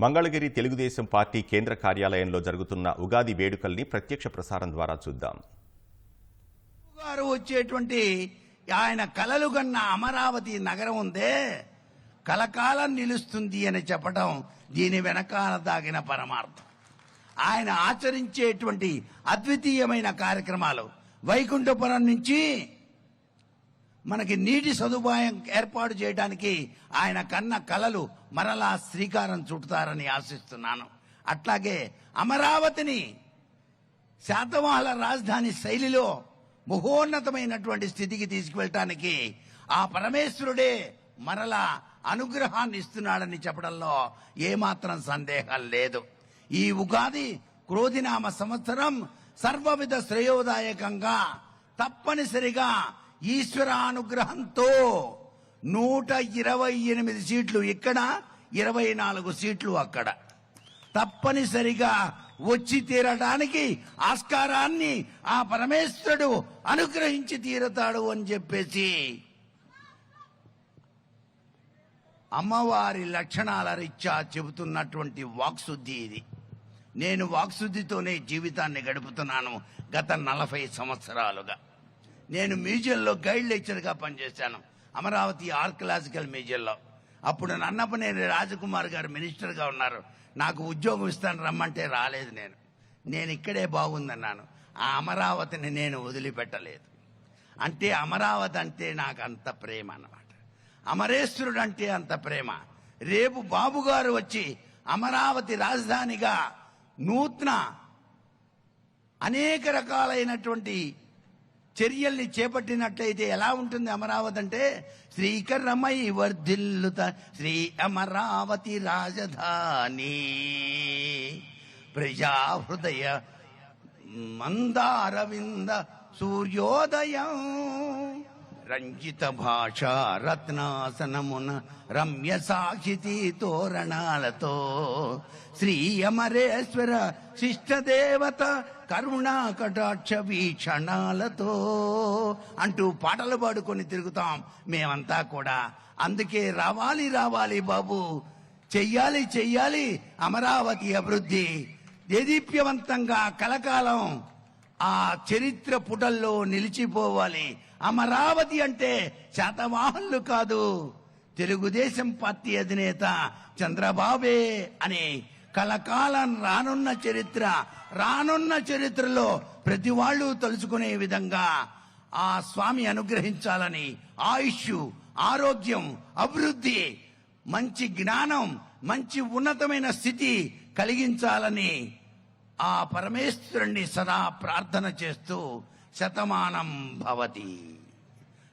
Mangalagiri Telugu Desam party కేంద్ర కార్యాలయంలో జరుగుతున్న ఉగాది వేడుకల్ని ప్రత్యక్ష ప్రసారం ద్వారా చూద్దాం. వచ్చేటువంటి ఆయన కలలు కన్న అమరావతి నగరం ఉందే కలకాలం నిలుస్తుంది అని చెప్పడం దీని వెనకాల దాగిన పరమార్థం. ఆయన ఆచరించేటువంటి అద్వితీయమైన కార్యక్రమాలు వైకుంఠపురం నుంచి మనకి నీటి సదుపాయం ఏర్పాటు చేయడానికి ఆయన కన్న కలలు మరలా శ్రీకారం చుట్టుతారని ఆశిస్తున్నాను. అట్లాగే అమరావతిని శాతవాహన రాజధాని శైలిలో మహోన్నతమైనటువంటి స్థితికి తీసుకువెళ్ళటానికి ఆ పరమేశ్వరుడే మరలా అనుగ్రహాన్ని ఇస్తున్నాడని చెప్పడంలో ఏమాత్రం సందేహం లేదు. ఈ ఉగాది క్రోధినామ సంవత్సరం సర్వవిధ శ్రేయోదాయకంగా తప్పనిసరిగా ఈశ్వరానుగ్రహంతో 128 సీట్లు ఇక్కడ, 24 సీట్లు అక్కడ తప్పనిసరిగా వచ్చి తీరడానికి ఆస్కారాన్ని ఆ పరమేశ్వరుడు అనుగ్రహించి తీరతాడు అని చెప్పేసి అమ్మవారి లక్షణాల రీత్యా చెబుతున్నటువంటి వాక్శుద్ధి ఇది. నేను వాక్శుద్ధితోనే జీవితాన్ని గడుపుతున్నాను గత 40 సంవత్సరాలుగా. నేను మ్యూజియంలో గైడ్ లెక్చర్గా పనిచేశాను, అమరావతి ఆర్కియలాజికల్ మ్యూజియంలో. అప్పుడు నన్నపనేని రాజకుమార్ గారు మినిస్టర్గా ఉన్నారు. నాకు ఉద్యోగం ఇస్తాను రమ్మంటే రాలేదు. నేను ఇక్కడే బాగుందన్నాను. ఆ అమరావతిని నేను వదిలిపెట్టలేదు. అంటే అమరావతి అంటే నాకు అంత ప్రేమ అన్నమాట. అమరేశ్వరుడు అంటే అంత ప్రేమ. రేపు బాబు గారు వచ్చి అమరావతి రాజధానిగా నూతన అనేక రకాలైనటువంటి చర్యల్ని చేపట్టినట్లయితే ఎలా ఉంటుంది అమరావతి అంటే, శ్రీకరమై వర్ధిల్లుత శ్రీ అమరావతి రాజధాని ప్రజాహృదయ మందారవింద సూర్యోదయం రంజిత భాషా రత్నాసనమున రమ్య సాక్షితి తోరణాలతో శ్రీ అమరేశ్వర శిష్టదేవత కరుణా కటాక్ష వీక్షణాలతో అంటూ పాటలు పాడుకొని తిరుగుతాం మేమంతా కూడా. అందుకే రావాలి రావాలి బాబు, చెయ్యాలి చెయ్యాలి అమరావతి అభివృద్ధి, దేదీప్యవంతంగా కలకాలం ఆ చరిత్ర పుటల్లో నిలిచిపోవాలి. అమరావతి అంటే శాతవాహనులు కాదు, తెలుగుదేశం పార్టీ అధినేత చంద్రబాబే అని కలకాలం రానున్న చరిత్రలో ప్రతి వాళ్ళు తలుచుకునే విధంగా ఆ స్వామి అనుగ్రహించాలని, ఆయుష్, ఆరోగ్యం, అభివృద్ధి, మంచి జ్ఞానం, మంచి ఉన్నతమైన స్థితి కలిగించాలని ఆ పరమేశ్వరుణ్ణి సదా ప్రార్థన చేస్తూ శతమానం భవతి.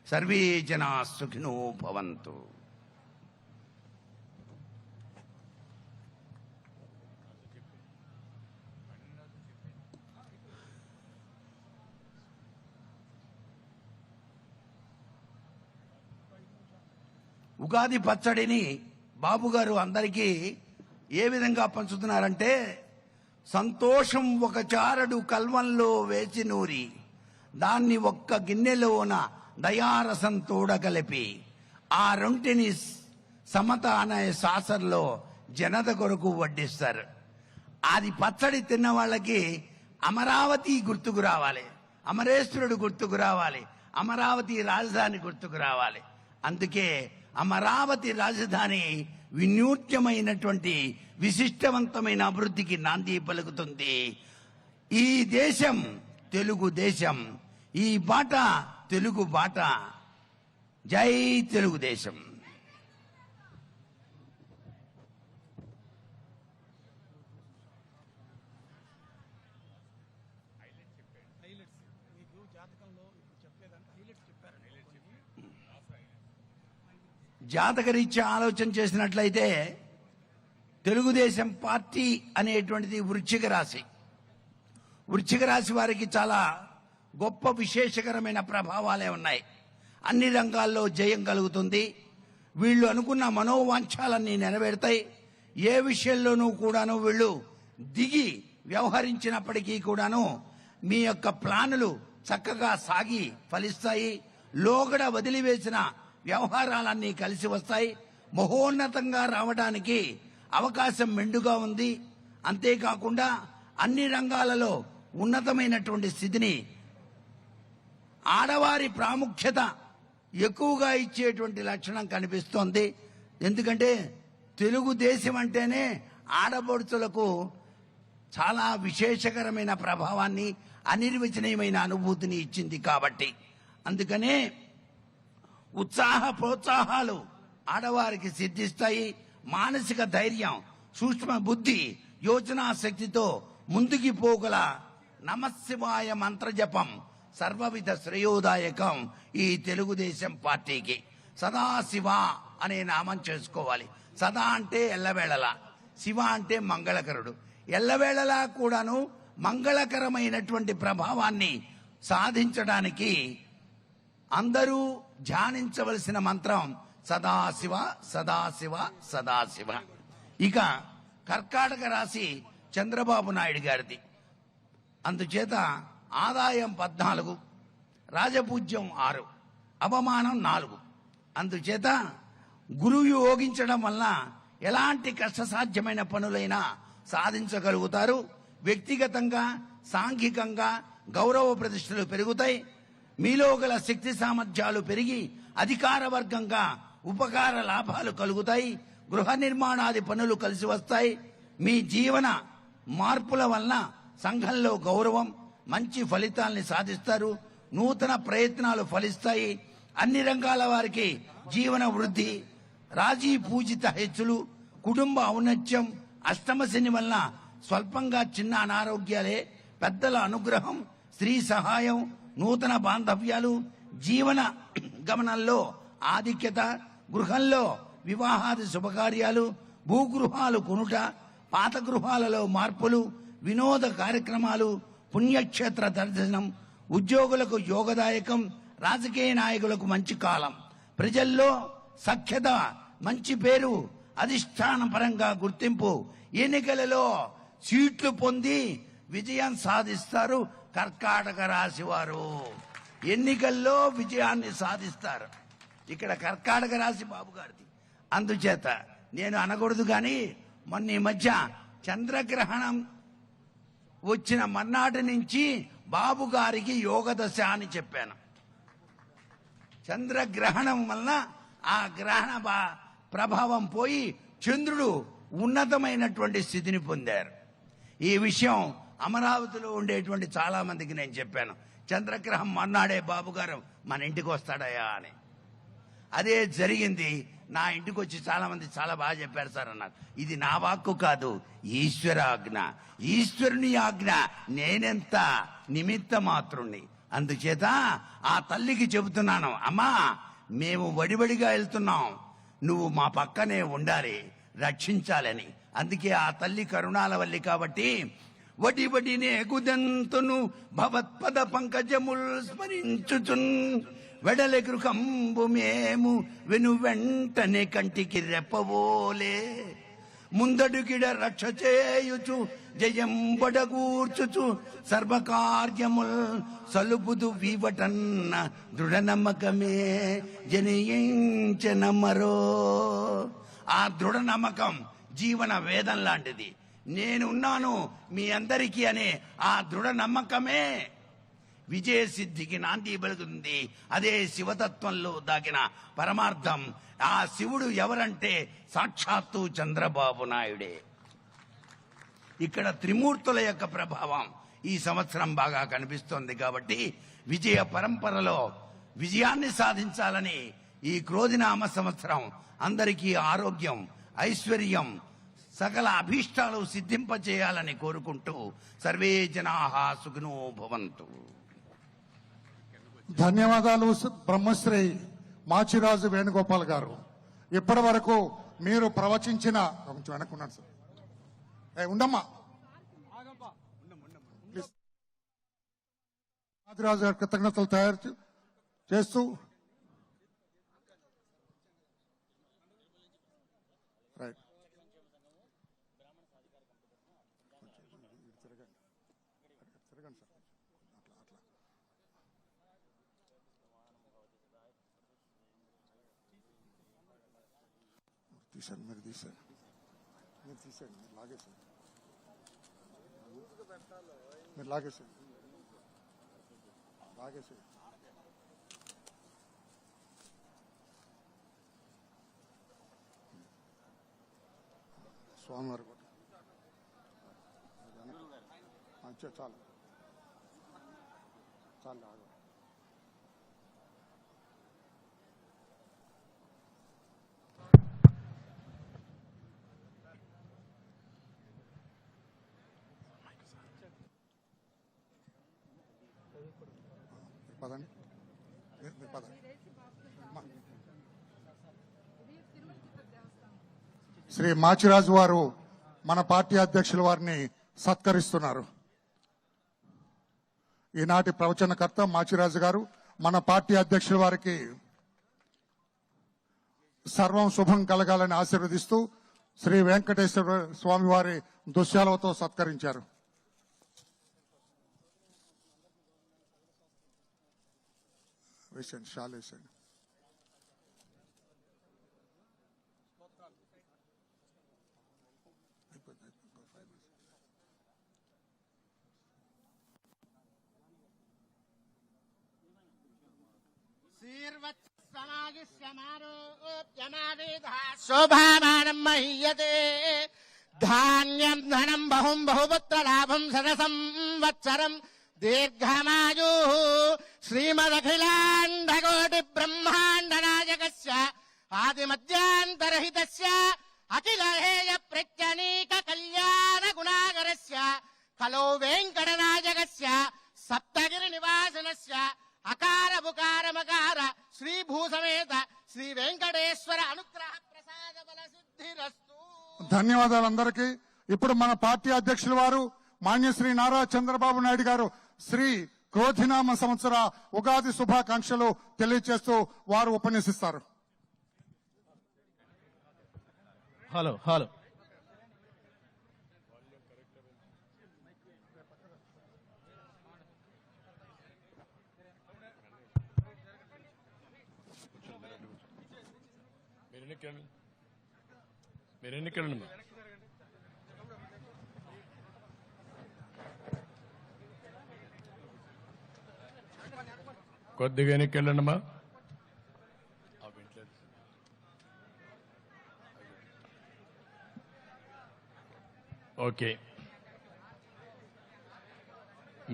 సర్వే జనా సుఖినో భవంతు. ఉగాది పచ్చడిని బాబుగారు అందరికీ ఏ విధంగా పంచుతున్నారంటే, సంతోషం ఒక చారడు కల్వంలో వేసి నూరి దాన్ని ఒక్క గిన్నెలోన దయారసం తోడగలిపి ఆ రొంటిని సమత అనే సాసర్లో జనత కొరకు వడ్డిస్తారు. అది పచ్చడి తిన్న వాళ్ళకి అమరావతి గుర్తుకు రావాలి, అమరేశ్వరుడు గుర్తుకు రావాలి, అమరావతి రాజధాని గుర్తుకు రావాలి. అందుకే అమరావతి రాజధాని వినూత్యమైనటువంటి విశిష్టవంతమైన అభివృద్ధికి నాంది పలుకుతుంది. ఈ దేశం తెలుగు దేశం, ఈ బాట తెలుగు బాట. జై తెలుగుదేశం. జాతకరీత్యా ఆలోచన చేసినట్లయితే తెలుగుదేశం పార్టీ అనేటువంటిది వృశ్చిక రాశి. వృశ్చిక రాశి వారికి చాలా గొప్ప విశేషకరమైన ప్రభావాలే ఉన్నాయి. అన్ని రంగాల్లో జయం కలుగుతుంది. వీళ్ళు అనుకున్న మనోవాంఛాలన్నీ నెరవేరుతాయి. ఏ విషయంలోనూ కూడాను వీళ్ళు దిగి వ్యవహరించినప్పటికీ కూడాను మీ యొక్క ప్లానులు చక్కగా సాగి ఫలిస్తాయి. లోగడ వదిలివేసిన వ్యవహారాలన్నీ కలిసి వస్తాయి. మహోన్నతంగా రావడానికి అవకాశం మెండుగా ఉంది. అంతేకాకుండా అన్ని రంగాలలో ఉన్నతమైనటువంటి స్థితిని, ఆడవారి ప్రాముఖ్యత ఎక్కువగా ఇచ్చేటువంటి లక్షణం కనిపిస్తోంది. ఎందుకంటే తెలుగుదేశం అంటేనే ఆడపడుచులకు చాలా విశేషకరమైన ప్రభావాన్ని, అనిర్వచనీయమైన అనుభూతిని ఇచ్చింది. కాబట్టి అందుకనే ఉత్సాహ ప్రోత్సాహాలు ఆడవారికి సిద్ధిస్తాయి. మానసిక ధైర్యం, సూక్ష్మ బుద్ధి, యోచనా శక్తితో ముందుకి పోగల నమశివాయ మంత్రజపం సర్వవిధ శ్రేయోదాయకం ఈ తెలుగుదేశం పార్టీకి. సదాశివ అనే నామం చేసుకోవాలి. సదా అంటే ఎల్లవేళలా, శివ అంటే మంగళకరుడు. ఎల్లవేళలా కూడాను మంగళకరమైనటువంటి ప్రభావాన్ని సాధించడానికి అందరూ ధ్యానించవలసిన మంత్రం సదాశివ సదాశివ సదాశివ. ఇక కర్కాటక రాశి చంద్రబాబు నాయుడు గారిది. అందుచేత ఆదాయం 14, రాజపూజ్యం 6, అవమానం 4. అందుచేత గురువు యోగించడం వల్ల ఎలాంటి కష్టసాధ్యమైన పనులైనా సాధించగలుగుతారు. వ్యక్తిగతంగా, సాంఘికంగా గౌరవ ప్రతిష్టలు పెరుగుతాయి. మీలో గల శక్తి సామర్థ్యాలు పెరిగి అధికార వర్గంగా ఉపకార లాభాలు కలుగుతాయి. గృహ నిర్మాణాది పనులు కలిసి వస్తాయి. మీ జీవన మార్పుల వలన సంఘంలో గౌరవం, మంచి ఫలితాల్ని సాధిస్తారు. నూతన ప్రయత్నాలు ఫలిస్తాయి. అన్ని రంగాల వారికి జీవన వృద్ధి, రాజీ పూజిత హెచ్చులు, కుటుంబ ఔన్నత్యం, అష్టమ శని వలన స్వల్పంగా చిన్న అనారోగ్యాలే, పెద్దల అనుగ్రహం, స్త్రీ సహాయం, నూతన బాంధవ్యాలు, జీవన గమనంలో ఆధిక్యత, గృహంలో వివాహాది శుభకార్యాలు, భూగృహాలు కొనుట, పాత గృహాలలో మార్పులు, వినోద కార్యక్రమాలు, పుణ్యక్షేత్ర దర్శనం, ఉద్యోగులకు యోగదాయకం, రాజకీయ నాయకులకు మంచి కాలం, ప్రజల్లో సఖ్యత, మంచి పేరు, అధిష్టాన పరంగా గుర్తింపు, ఎన్నికలలో సీట్లు పొంది విజయం సాధిస్తారు. కర్కాటక రాశి వారు ఎన్నికల్లో విజయాన్ని సాధిస్తారు. ఇక్కడ కర్కాటక రాశి బాబు గారిది. అందుచేత నేను అనకూడదు కానీ మొన్న ఈ మధ్య చంద్రగ్రహణం వచ్చిన మర్నాటి నుంచి బాబు గారికి యోగ దశ అని చెప్పాను. చంద్రగ్రహణం వలన ఆ గ్రహణ ప్రభావం పోయి చంద్రుడు ఉన్నతమైనటువంటి స్థితిని పొందారు. ఈ విషయం అమరావతిలో ఉండేటువంటి చాలా మందికి నేను చెప్పాను. చంద్రగ్రహం మర్నాడే బాబు గారు మన ఇంటికి వస్తాడయా అని. అదే జరిగింది. నా ఇంటికి వచ్చి చాలా మంది చాలా బాగా చెప్పారు సార్ అన్నారు. ఇది నా వాక్కు కాదు, ఈశ్వరాజ్ఞ. ఈశ్వరుని ఆజ్ఞ, నేనెంత నిమిత్త మాత్రుణ్ణి. అందుచేత ఆ తల్లికి చెబుతున్నాను, అమ్మా మేము వడివడిగా వెళ్తున్నాం, నువ్వు మా పక్కనే ఉండాలి, రక్షించాలని. అందుకే ఆ తల్లి కరుణాలవల్లి కాబట్టి వడి వడినే కుదెంతును భవత్పద పంకజముల్ స్మరించుచున్ వెడలె గృహంబు మేము వెను వెంటనే కంటికి రెప్పవోలే ముందడుగిడ రక్ష చేయుచు జయం బడగూర్చుచు సర్వకార్యముల్ సలుపుదు వీవటన్న దృఢ నమ్మకమే జనించనమ్మరో. ఆ దృఢ నమ్మకం జీవన వేదం లాంటిది. నేనున్నాను మీ అందరికీ అనే ఆ దృఢ నమ్మకమే విజయ సిద్ధికి నాంది పలుకుతుంది. అదే శివతత్వంలో దాగిన పరమార్థం. ఆ శివుడు ఎవరంటే సాక్షాత్తు చంద్రబాబు నాయుడే. ఇక్కడ త్రిమూర్తుల యొక్క ప్రభావం ఈ సంవత్సరం బాగా కనిపిస్తోంది. కాబట్టి విజయ పరంపరలో విజయాన్ని సాధించాలని ఈ క్రోధినామ సంవత్సరం అందరికీ ఆరోగ్యం, ఐశ్వర్యం, సకల అభీష్టాలు సిద్ధింపచేయాలని కోరుకుంటూ సర్వే జనాః సుఖినో భవంతు. ధన్యవాదాలు బ్రహ్మశ్రీ మాచిరాజు వేణుగోపాల్ గారు. ఇప్పటి వరకు మీరు ప్రవచించిన కొంచెం వెనక్కున్నాను సార్, ఉండమ్మా ప్లీజ్. మాచిరాజు గారి కృతజ్ఞతలు తయారు చేస్తూ రైట్ తీశాను, మీరు తీశారు. మీరు తీసేయండి, మీరు లాగేసేయండి, మీరు లాగేసేయండి, లాగేసేయండి. స్వామివారి కూడా చాలు చాలు ఆగు. పదండి, మీరు పదండి. శ్రీ మాచిరాజు వారు మన పార్టీ అధ్యక్షుల వారిని సత్కరిస్తున్నారు. ఈనాటి ప్రవచనకర్త మాచిరాజు గారు మన పార్టీ అధ్యక్షుల వారికి సర్వం శుభం కలగాలని ఆశీర్వదిస్తూ శ్రీ వెంకటేశ్వర స్వామి వారి దుశ్యాలతో సత్కరించారు. వేసండి, షాల్ వేసండి. శోభామానం మహీయతే ధాన్యం ధనం బహుం బహుపుత్ర లాభం శతసంవత్సరం దీర్ఘమాయు శ్రీమదఖిలాండకోటి బ్రహ్మాండ నాయకస్య ఆదిమధ్యాంతరహితస్య అఖిల హేయ ప్రత్యనీక కళ్యాణ గుణాకరస్య కలో వెంకటనాయకస్య సప్తగిరి నివాసినస్య అకార బుకారమకార శ్రీ భూసమేత శ్రీ వెంకటేశ్వర అనుగ్రహ ప్రసాద బల సిద్ధిరస్తు. ధన్యవాదాలు అందరికీ. ఇప్పుడు మన పార్టీ అధ్యక్షుల వారు మాన్యశ్రీ నారా చంద్రబాబు నాయుడు గారు శ్రీ క్రోధినామ సంవత్సర ఉగాది శుభాకాంక్షలు తెలియజేస్తూ వారు ఉపన్యసిస్తారు. హలో హలో మీరు ఎన్నికండి కొద్దిగా ఎన్నికెళ్ళండి అమ్మా. ఓకే,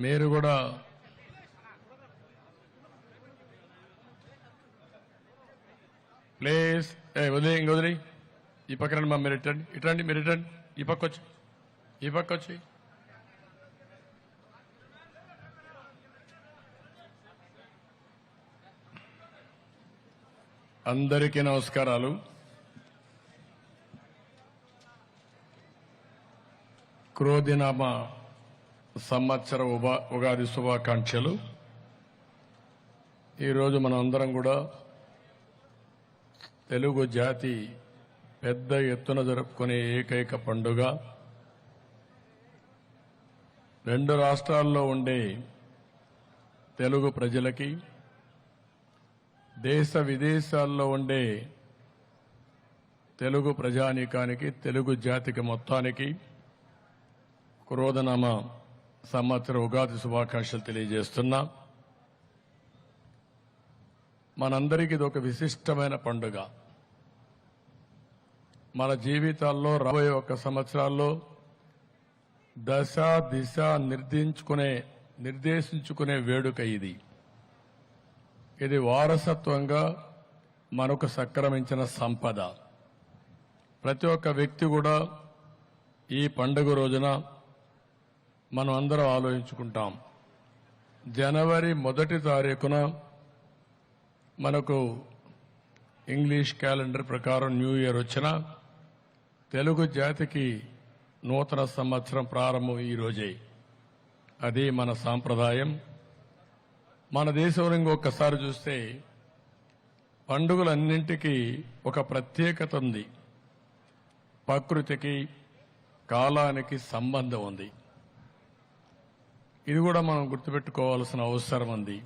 మీరు కూడా ప్లీజ్ వదిలే ఇంక వదిలే ఈ పక్క రండి మా, మీరు ఇట్టండి, ఇటండి, మీరు ఇటండి, ఈ పక్క వచ్చి, ఈ పక్క వచ్చి. అందరికీ నమస్కారాలు. క్రోధినామ సంవత్సర ఉగాది శుభాకాంక్షలు. ఈరోజు మనం అందరం కూడా తెలుగు జాతి పెద్ద ఎత్తున జరుపుకునే ఏకైక పండుగ, రెండు రాష్ట్రాల్లో ఉండే తెలుగు ప్రజలకి, దేశ విదేశాల్లో ఉండే తెలుగు ప్రజానీకానికి, తెలుగు జాతికి మొత్తానికి క్రోధనామ సంవత్సర ఉగాది శుభాకాంక్షలు తెలియజేస్తున్నా. మనందరికీ ఇది ఒక విశిష్టమైన పండుగ. మన జీవితాల్లో రాబోయే 1 సంవత్సరాల్లో దశ దిశ నిర్దేశించుకునే వేడుక ఇది. ఇది వారసత్వంగా మనకు సంక్రమించిన సంపద. ప్రతి ఒక్క వ్యక్తి కూడా ఈ పండుగ రోజున మనం అందరం ఆలోచించుకుంటాం. జనవరి 1 తారీఖున మనకు ఇంగ్లీష్ క్యాలెండర్ ప్రకారం న్యూ ఇయర్ వచ్చిన తెలుగు జాతికి నూతన సంవత్సరం ప్రారంభం ఈ రోజే. అది మన సాంప్రదాయం. మన దేశంలో ఇంకొకసారి చూస్తే పండుగలన్నింటికీ ఒక ప్రత్యేకత ఉంది. ప్రకృతికి, కాలానికి సంబంధం ఉంది. ఇది కూడా మనం గుర్తుపెట్టుకోవాల్సిన అవసరం ఉంది.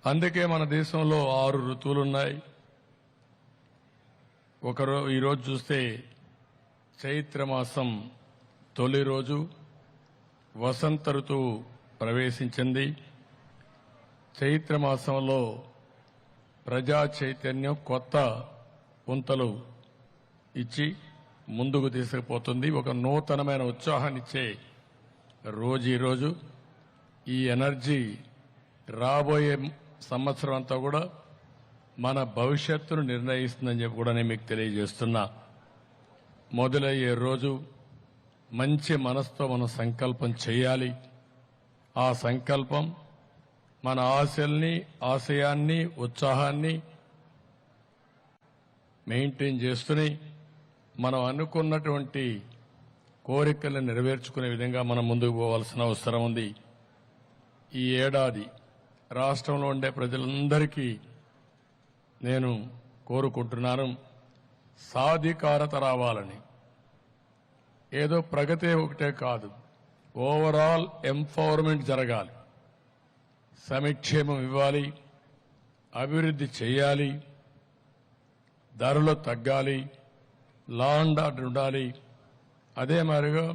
అందుకే మన దేశంలో 6 ఋతువులున్నాయి. ఈరోజు చూస్తే చైత్రమాసం తొలి రోజు వసంత ఋతువు ప్రవేశించింది. చైత్రమాసంలో ప్రజా చైతన్యం కొత్త పుంతలు ఇచ్చి ముందుకు తీసుకుపోతుంది. ఒక నూతనమైన ఉత్సాహాన్ని ఇచ్చే రోజు ఈరోజు. ఈ ఎనర్జీ రాబోయే సంవత్సరం అంతా కూడా మన భవిష్యత్తును నిర్ణయిస్తుందని చెప్పి కూడా నేను మీకు తెలియజేస్తున్నా. మొదలయ్యే రోజు మంచి మనసుతో మనం సంకల్పం చేయాలి. ఆ సంకల్పం మన ఆశల్ని, ఆశయాన్ని, ఉత్సాహాన్ని మెయింటైన్ చేస్తూనే మనం అనుకున్నటువంటి కోరికలను నెరవేర్చుకునే విధంగా మనం ముందుకు పోవాల్సిన అవసరం ఉంది. ఈ ఏడాది రాష్ట్రంలో ఉండే ప్రజలందరికీ నేను కోరుకుంటున్నాను, సాధికారత రావాలని. ఏదో ప్రగతి ఒకటే కాదు, ఓవరాల్ ఎంపవర్మెంట్ జరగాలి. సమిక్షేమం ఇవ్వాలి, అభివృద్ధి చేయాలి, ధరలు తగ్గాలి, లా అండ్ ఆర్డర్ ఉండాలి. అదే మాదిరిగా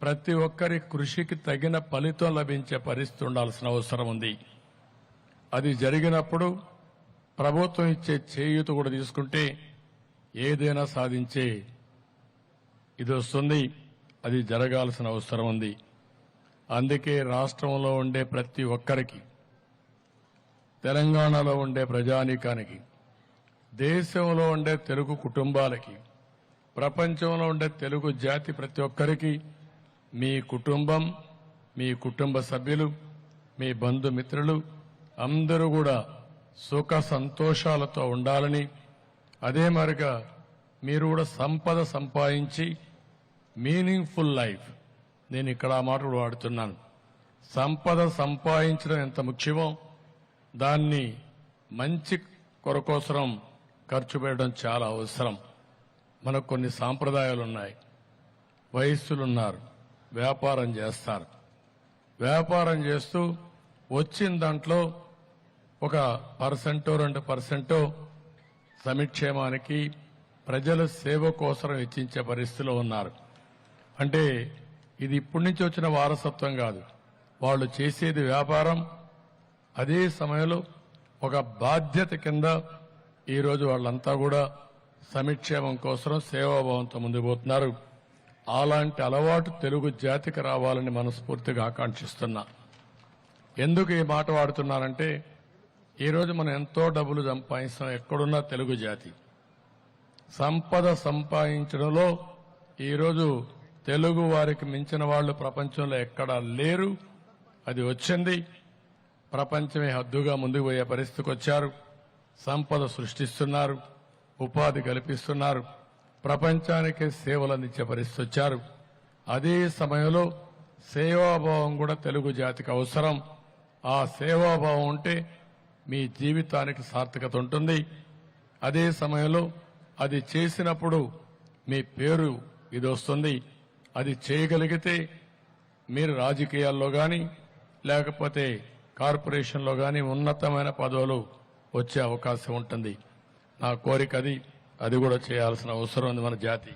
ప్రతి ఒక్కరి కృషికి తగిన ఫలితం లభించే పరిస్థితి ఉండాల్సిన అవసరం ఉంది. అది జరిగినప్పుడు ప్రభుత్వం ఇచ్చే చేయూత కూడా తీసుకుంటే ఏదైనా సాధించే ఇది వస్తుంది. అది జరగాల్సిన అవసరం ఉంది. అందుకే రాష్ట్రంలో ఉండే ప్రతి ఒక్కరికి, తెలంగాణలో ఉండే ప్రజానీకానికి, దేశంలో ఉండే తెలుగు కుటుంబాలకి, ప్రపంచంలో ఉండే తెలుగు జాతి ప్రతి ఒక్కరికి మీ కుటుంబం, మీ కుటుంబ సభ్యులు, మీ బంధుమిత్రులు అందరూ కూడా సుఖ సంతోషాలతో ఉండాలని, అదే మరిగా మీరు కూడా సంపద సంపాదించి మీనింగ్ఫుల్ లైఫ్, నేను ఇక్కడ ఆ మాట వాడుతున్నాను. సంపద సంపాదించడం ఎంత ముఖ్యమో దాన్ని మంచి కొరకోసరం ఖర్చు పెట్టడం చాలా అవసరం. మనకు కొన్ని సాంప్రదాయాలు ఉన్నాయి. వయస్సులున్నారు, వ్యాపారం చేస్తారు. వ్యాపారం చేస్తూ వచ్చిన దాంట్లో 1% 2% సమిక్షేమానికి, ప్రజల సేవ కోసం వెచ్చించే పరిస్థితిలో ఉన్నారు. అంటే ఇది ఇప్పటి నుంచి వచ్చిన వారసత్వం కాదు. వాళ్ళు చేసేది వ్యాపారం. అదే సమయంలో ఒక బాధ్యత కింద ఈరోజు వాళ్ళంతా కూడా సమిక్షేమం కోసం సేవాభావంతో ముందుకు పోతున్నారు. అలాంటి అలవాటు తెలుగు జాతికి రావాలని మనస్ఫూర్తిగా ఆకాంక్షిస్తున్నా. ఎందుకు ఈ మాట వాడుతున్నానంటే, ఈరోజు మనం ఎంతో డబ్బులు సంపాదిస్తాం. ఎక్కడున్నా తెలుగు జాతి సంపద సంపాదించడంలో ఈరోజు తెలుగు వారికి మించిన వాళ్ళు ప్రపంచంలో ఎక్కడా లేరు. అది వచ్చింది. ప్రపంచమే హద్దుగా ముందుకు పోయే పరిస్థితికి వచ్చారు. సంపద సృష్టిస్తున్నారు, ఉపాధి కల్పిస్తున్నారు, ప్రపంచానికే సేవలు అందించే పరిస్థితి వచ్చారు. అదే సమయంలో సేవాభావం కూడా తెలుగు జాతికి అవసరం. ఆ సేవాభావం ఉంటే మీ జీవితానికి సార్థకత ఉంటుంది. అదే సమయంలో అది చేసినప్పుడు మీ పేరు ఇది వస్తుంది. అది చేయగలిగితే మీరు రాజకీయాల్లో కానీ లేకపోతే కార్పొరేషన్లో కానీ ఉన్నతమైన పదవులు వచ్చే అవకాశం ఉంటుంది. నా కోరిక అది కూడా చేయాల్సిన అవసరం ఉంది మన జాతి.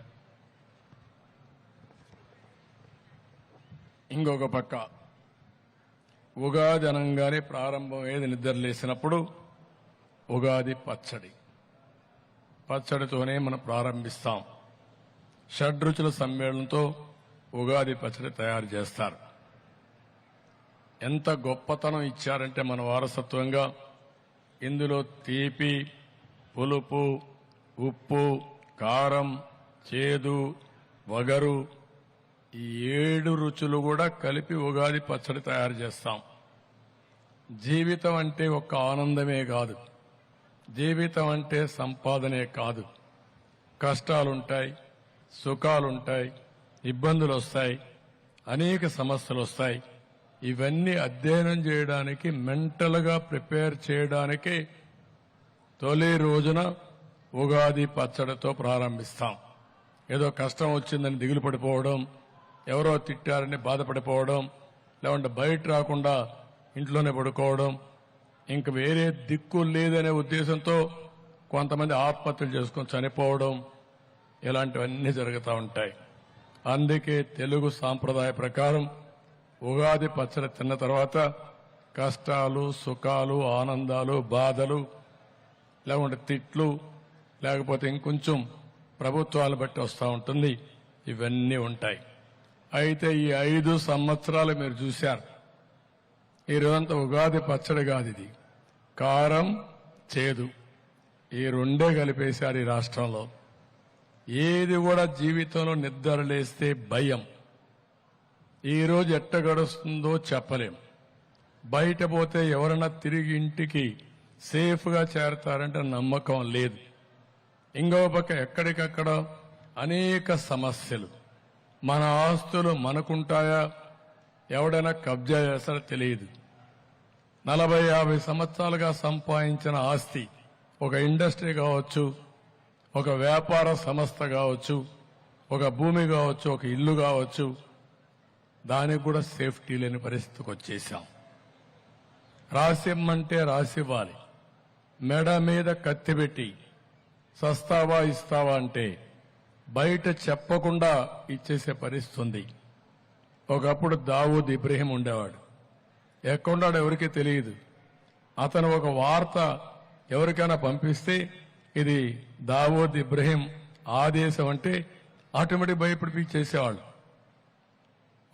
ఇంకొక పక్క ఉగాది అనంగానే ప్రారంభం ఏది నిద్రలేసినప్పుడు ఉగాది పచ్చడితోనే మనం ప్రారంభిస్తాం. షడ్రుచుల సమ్మేళనంతో ఉగాది పచ్చడి తయారు చేస్తారు. ఎంత గొప్పతనం ఇచ్చారంటే మన వారసత్వంగా ఇందులో తీపి, పులుపు, ఉప్పు, కారం, చేదు, వగరు, ఈ 7 రుచులు కూడా కలిపి ఉగాది పచ్చడి తయారు చేస్తాం. జీవితం అంటే ఒక ఆనందమే కాదు, జీవితం అంటే సంపాదనే కాదు. కష్టాలుంటాయి, సుఖాలుంటాయి, ఇబ్బందులు వస్తాయి, అనేక సమస్యలు వస్తాయి. ఇవన్నీ అధ్యయనం చేయడానికి, మెంటల్ గా ప్రిపేర్ చేయడానికి తొలి రోజున ఉగాది పచ్చడితో ప్రారంభిస్తాం. ఏదో కష్టం వచ్చిందని దిగులు పడిపోవడం, ఎవరో తిట్టారని బాధపడిపోవడం, లేకుంటే బయట రాకుండా ఇంట్లోనే పడుకోవడం, ఇంక వేరే దిక్కు లేదనే ఉద్దేశంతో కొంతమంది ఆత్మహత్యలు చేసుకొని చనిపోవడం, ఇలాంటివన్నీ జరుగుతూ ఉంటాయి. అందుకే తెలుగు సాంప్రదాయ ప్రకారం ఉగాది పచ్చడి తిన్న తర్వాత కష్టాలు, సుఖాలు, ఆనందాలు, బాధలు, లేకుంటే తిట్లు, లేకపోతే ఇంకొంచెం ప్రభుత్వాలు బట్టి వస్తూ ఉంటుంది. ఇవన్నీ ఉంటాయి. అయితే ఈ 5 సంవత్సరాలు మీరు చూశారు. ఈ రోజంతా ఉగాది పచ్చడి కాదు, ఇది కారం, చేదు ఈ రెండే కలిపేశారు ఈ రాష్ట్రంలో. ఏది కూడా జీవితంలో నిద్ర లేస్తే భయం. ఈరోజు ఎట్ట గడుస్తుందో చెప్పలేం. బయట పోతే ఎవరైనా తిరిగి ఇంటికి సేఫ్గా చేరతారంటే నమ్మకం లేదు. ఇంకో పక్క ఎక్కడికక్కడ అనేక సమస్యలు. మన ఆస్తులు మనకుంటాయా, ఎవడైనా కబ్జా చేస్తారో తెలియదు. 40-50 సంవత్సరాలుగా సంపాదించిన ఆస్తి, ఒక ఇండస్ట్రీ కావచ్చు, ఒక వ్యాపార సంస్థ కావచ్చు, ఒక భూమి కావచ్చు, ఒక ఇల్లు కావచ్చు, దానికి కూడా సేఫ్టీ లేని పరిస్థితికి వచ్చేసాం. రాసిమ్మంటే రాసివ్వాలి, మెడ మీద కత్తి పెట్టి సస్తావా ఇస్తావా అంటే బయట చెప్పకుండా ఇచ్చేసే పరిస్థితి ఉంది. ఒకప్పుడు దావూద్ ఇబ్రహీం ఉండేవాడు. ఎక్కడున్నాడు ఎవరికీ తెలియదు. అతను ఒక వార్త ఎవరికైనా పంపిస్తే ఇది దావూద్ ఇబ్రహీం ఆదేశం అంటే ఆటోమేటిక్ భయపడిపించేసేవాళ్ళు.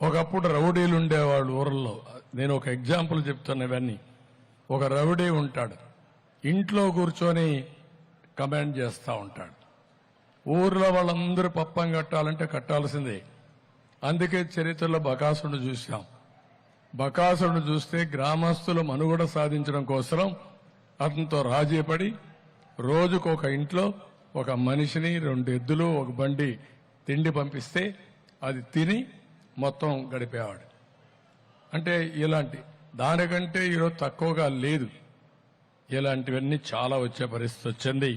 ఒకప్పుడు రౌడీలు ఉండేవాళ్ళు ఊర్లలో. నేను ఒక ఎగ్జాంపుల్ చెప్తున్నా. ఇవన్నీ ఒక రౌడీ ఉంటాడు, ఇంట్లో కూర్చొని కమాండ్ చేస్తూ ఉంటాడు. ఊర్లో వాళ్ళందరూ పప్పం కట్టాలంటే కట్టాల్సిందే. అందుకే చరిత్రలో బకాసురుడు చూశాం. బకాసురుడు చూస్తే గ్రామస్తులు మనుగడ సాధించడం కోసం అతనితో రాజీపడి రోజుకొక ఇంట్లో ఒక మనిషిని, 2 ఎద్దులు, ఒక బండి తిండి పంపిస్తే అది తిని మొత్తం గడిపేవాడు. అంటే ఇలాంటి దానికంటే ఈరోజు తక్కువగా లేదు. ఇలాంటివన్నీ చాలా వచ్చే పరిస్థితి వచ్చింది.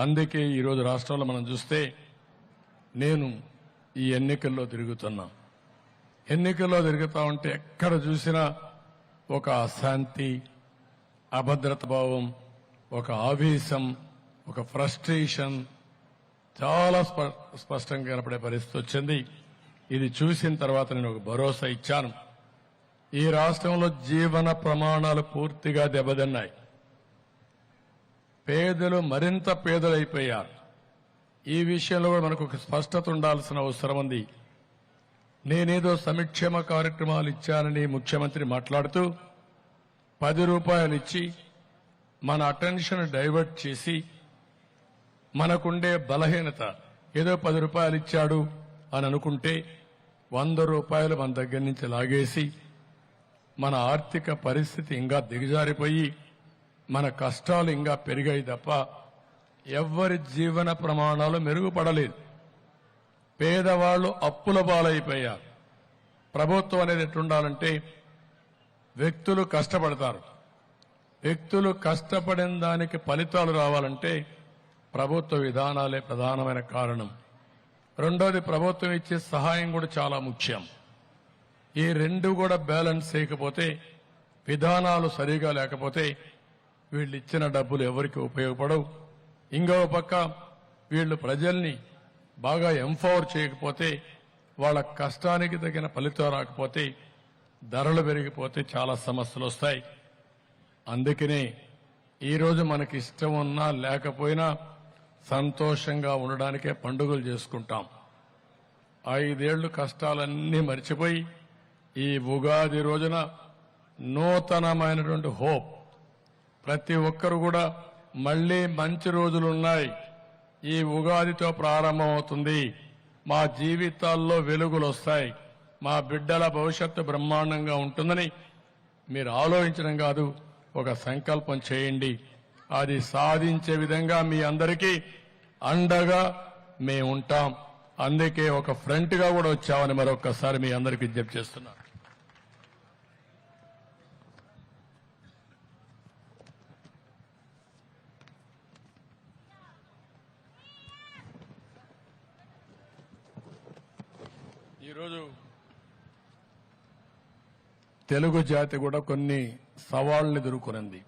అందుకే ఈరోజు రాష్ట్రంలో మనం చూస్తే నేను ఈ ఎన్నికల్లో తిరుగుతున్నా. ఎన్నికల్లో తిరుగుతా ఉంటే ఎక్కడ చూసినా ఒక అశాంతి, అభద్రత భావం, ఒక ఆవేశం, ఒక ఫ్రస్ట్రేషన్ చాలా స్పష్టంగా కనపడే పరిస్థితి వచ్చింది. ఇది చూసిన తర్వాత నేను ఒక భరోసా ఇచ్చాను. ఈ రాష్ట్రంలో జీవన ప్రమాణాలు పూర్తిగా దెబ్బతిన్నాయి. పేదలు మరింత పేదలైపోయారు. ఈ విషయంలో కూడా మనకు ఒక స్పష్టత ఉండాల్సిన అవసరం ఉంది. నేనేదో సంక్షేమ కార్యక్రమాలు ఇచ్చానని ముఖ్యమంత్రి మాట్లాడుతూ 10 రూపాయలు ఇచ్చి మన అటెన్షన్ డైవర్ట్ చేసి మనకుండే బలహీనత ఏదో 10 రూపాయలు ఇచ్చాడు అని అనుకుంటే 100 రూపాయలు మన దగ్గర నుంచి లాగేసి మన ఆర్థిక పరిస్థితి ఇంకా దిగజారిపోయి మన కష్టాలు ఇంకా పెరిగాయి తప్ప ఎవ్వరి జీవన ప్రమాణాలు మెరుగుపడలేదు. పేదవాళ్లు అప్పుల పాలైపోయారు. ప్రభుత్వం అనేది ఎట్లుండాలంటే వ్యక్తులు కష్టపడతారు. వ్యక్తులు కష్టపడిన దానికి ఫలితాలు రావాలంటే ప్రభుత్వ విధానాలే ప్రధానమైన కారణం. రెండోది, ప్రభుత్వం ఇచ్చే సహాయం కూడా చాలా ముఖ్యం. ఈ 2 కూడా బ్యాలెన్స్ చేయకపోతే, విధానాలు సరిగా లేకపోతే వీళ్ళు ఇచ్చిన డబ్బులు ఎవరికి ఉపయోగపడవు. ఇంకో పక్క వీళ్ళు ప్రజల్ని బాగా ఎంపవర్ చేయకపోతే, వాళ్ళ కష్టానికి తగిన ఫలితం రాకపోతే, ధరలు పెరిగిపోతే చాలా సమస్యలు వస్తాయి. అందుకనే ఈరోజు మనకి ఇష్టం ఉన్నా లేకపోయినా సంతోషంగా ఉండడానికే పండుగలు చేసుకుంటాం. 5 ఏళ్లు కష్టాలన్నీ మర్చిపోయి ఈ ఉగాది రోజున నూతనమైనటువంటి హోప్, ప్రతి ఒక్కరు కూడా మళ్లీ మంచి రోజులున్నాయి, ఈ ఉగాదితో ప్రారంభమవుతుంది, మా జీవితాల్లో వెలుగులు వస్తాయి, మా బిడ్డల భవిష్యత్తు బ్రహ్మాండంగా ఉంటుందని మీరు ఆలోచించడం కాదు, ఒక సంకల్పం చేయండి. అది సాధించే విధంగా మీ అందరికీ అండగా మేము ఉంటాం. అందుకే ఒక ఫ్రంట్ గా కూడా వచ్చామని మరొకసారి మీ అందరికీ విజ్ఞప్తి చేస్తున్నాను. ఈరోజు తెలుగు జాతి కూడా కొన్ని సవాళ్లు ఎదుర్కొనింది.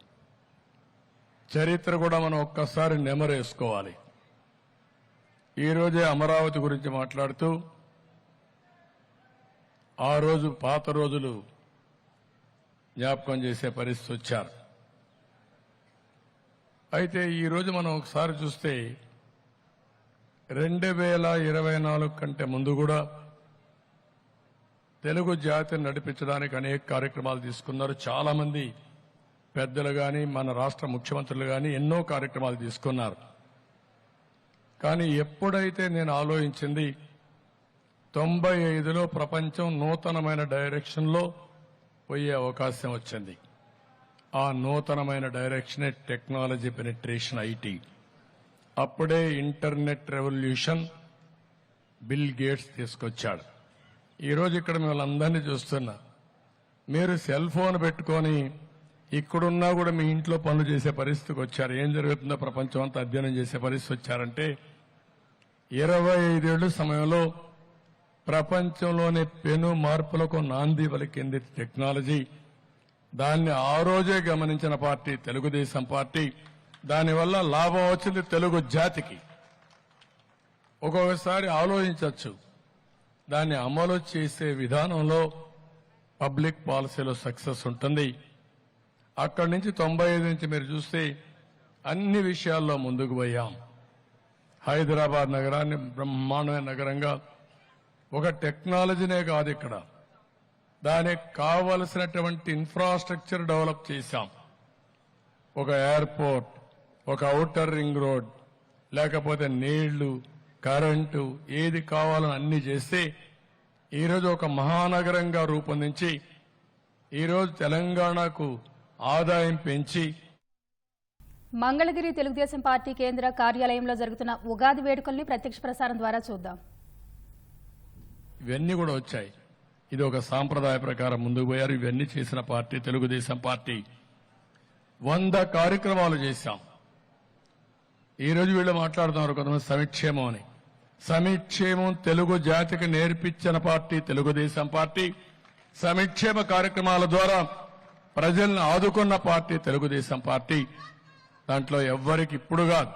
చరిత్ర కూడా మనం ఒక్కసారి నెమరేసుకోవాలి. ఈ రోజే అమరావతి గురించి మాట్లాడుతూ ఆ రోజు పాత రోజులు జ్ఞాపకం చేసే పరిస్థితి వచ్చారు. అయితే ఈ రోజు మనం ఒకసారి చూస్తే 2024 కంటే ముందు కూడా తెలుగు జాతిని నడిపించడానికి అనేక కార్యక్రమాలు తీసుకున్నారు. చాలా మంది పెద్దలు గాని మన రాష్ట్ర ముఖ్యమంత్రులు గాని ఎన్నో కార్యక్రమాలు తీసుకున్నారు. కానీ ఎప్పుడైతే నేను ఆలోచించింది 95లో ప్రపంచం నూతనమైన డైరెక్షన్లో పోయే అవకాశం వచ్చింది. ఆ నూతనమైన డైరెక్షనే టెక్నాలజీ పెనిట్రేషన్, ఐటీ. అప్పుడే ఇంటర్నెట్ రెవల్యూషన్ బిల్ గేట్స్ తీసుకొచ్చాడు. ఈరోజు ఇక్కడ మిమ్మల్ని అందరినీ చూస్తున్నా. మీరు సెల్ ఫోన్ పెట్టుకొని ఇక్కడున్నా కూడా మీ ఇంట్లో పనులు చేసే పరిస్థితికి వచ్చారు. ఏం జరుగుతుందో ప్రపంచం అంతా అధ్యయనం చేసే పరిస్థితి వచ్చారంటే 25 ఏళ్ల సమయంలో ప్రపంచంలోని పెను మార్పులకు నాంది పలికింది టెక్నాలజీ. దాన్ని ఆ రోజే గమనించిన పార్టీ తెలుగుదేశం పార్టీ. దానివల్ల లాభం వచ్చింది తెలుగు జాతికి. ఒక్కొక్కసారి ఆలోచించవచ్చు, దాన్ని అమలు చేసే విధానంలో పబ్లిక్ పాలసీలో సక్సెస్ ఉంటుంది. అక్కడి నుంచి 95 నుంచి మీరు చూస్తే అన్ని విషయాల్లో ముందుకు పోయాం. హైదరాబాద్ నగరాన్ని బ్రహ్మాండమైన నగరంగా ఒక టెక్నాలజీనే కాదు, ఇక్కడ దానికి కావలసినటువంటి ఇన్ఫ్రాస్ట్రక్చర్ డెవలప్ చేశాం. ఒక ఎయిర్పోర్ట్, ఒక ఔటర్ రింగ్ రోడ్, లేకపోతే నీళ్లు, కరెంటు, ఏది కావాలని అన్ని చేస్తే ఈరోజు ఒక మహానగరంగా రూపొందించి ఈరోజు తెలంగాణకు ఆదాయం పెంచి. మంగళగిరి తెలుగుదేశం పార్టీ కేంద్ర కార్యాలయంలో జరుగుతున్న ఉగాది వేడుకల్ని ప్రత్యక్ష ప్రసారం ద్వారా చూద్దాం. ఇవన్నీ కూడా వచ్చాయి. ఇది ఒక సాంప్రదాయ ప్రకారం ముందుకు పోయారు. ఇవన్నీ చేసిన పార్టీ తెలుగుదేశం పార్టీ. 100 కార్యక్రమాలు చేశాం. ఈ రోజు వీళ్ళు మాట్లాడుతున్నారు కొంతమంది సంక్షేమం అని. సంక్షేమం తెలుగు జాతికి నేర్పించిన పార్టీ తెలుగుదేశం పార్టీ. సంక్షేమ కార్యక్రమాల ద్వారా ప్రజలను ఆదుకున్న పార్టీ తెలుగుదేశం పార్టీ. దాంట్లో ఎవ్వరికి ఇప్పుడు కాదు.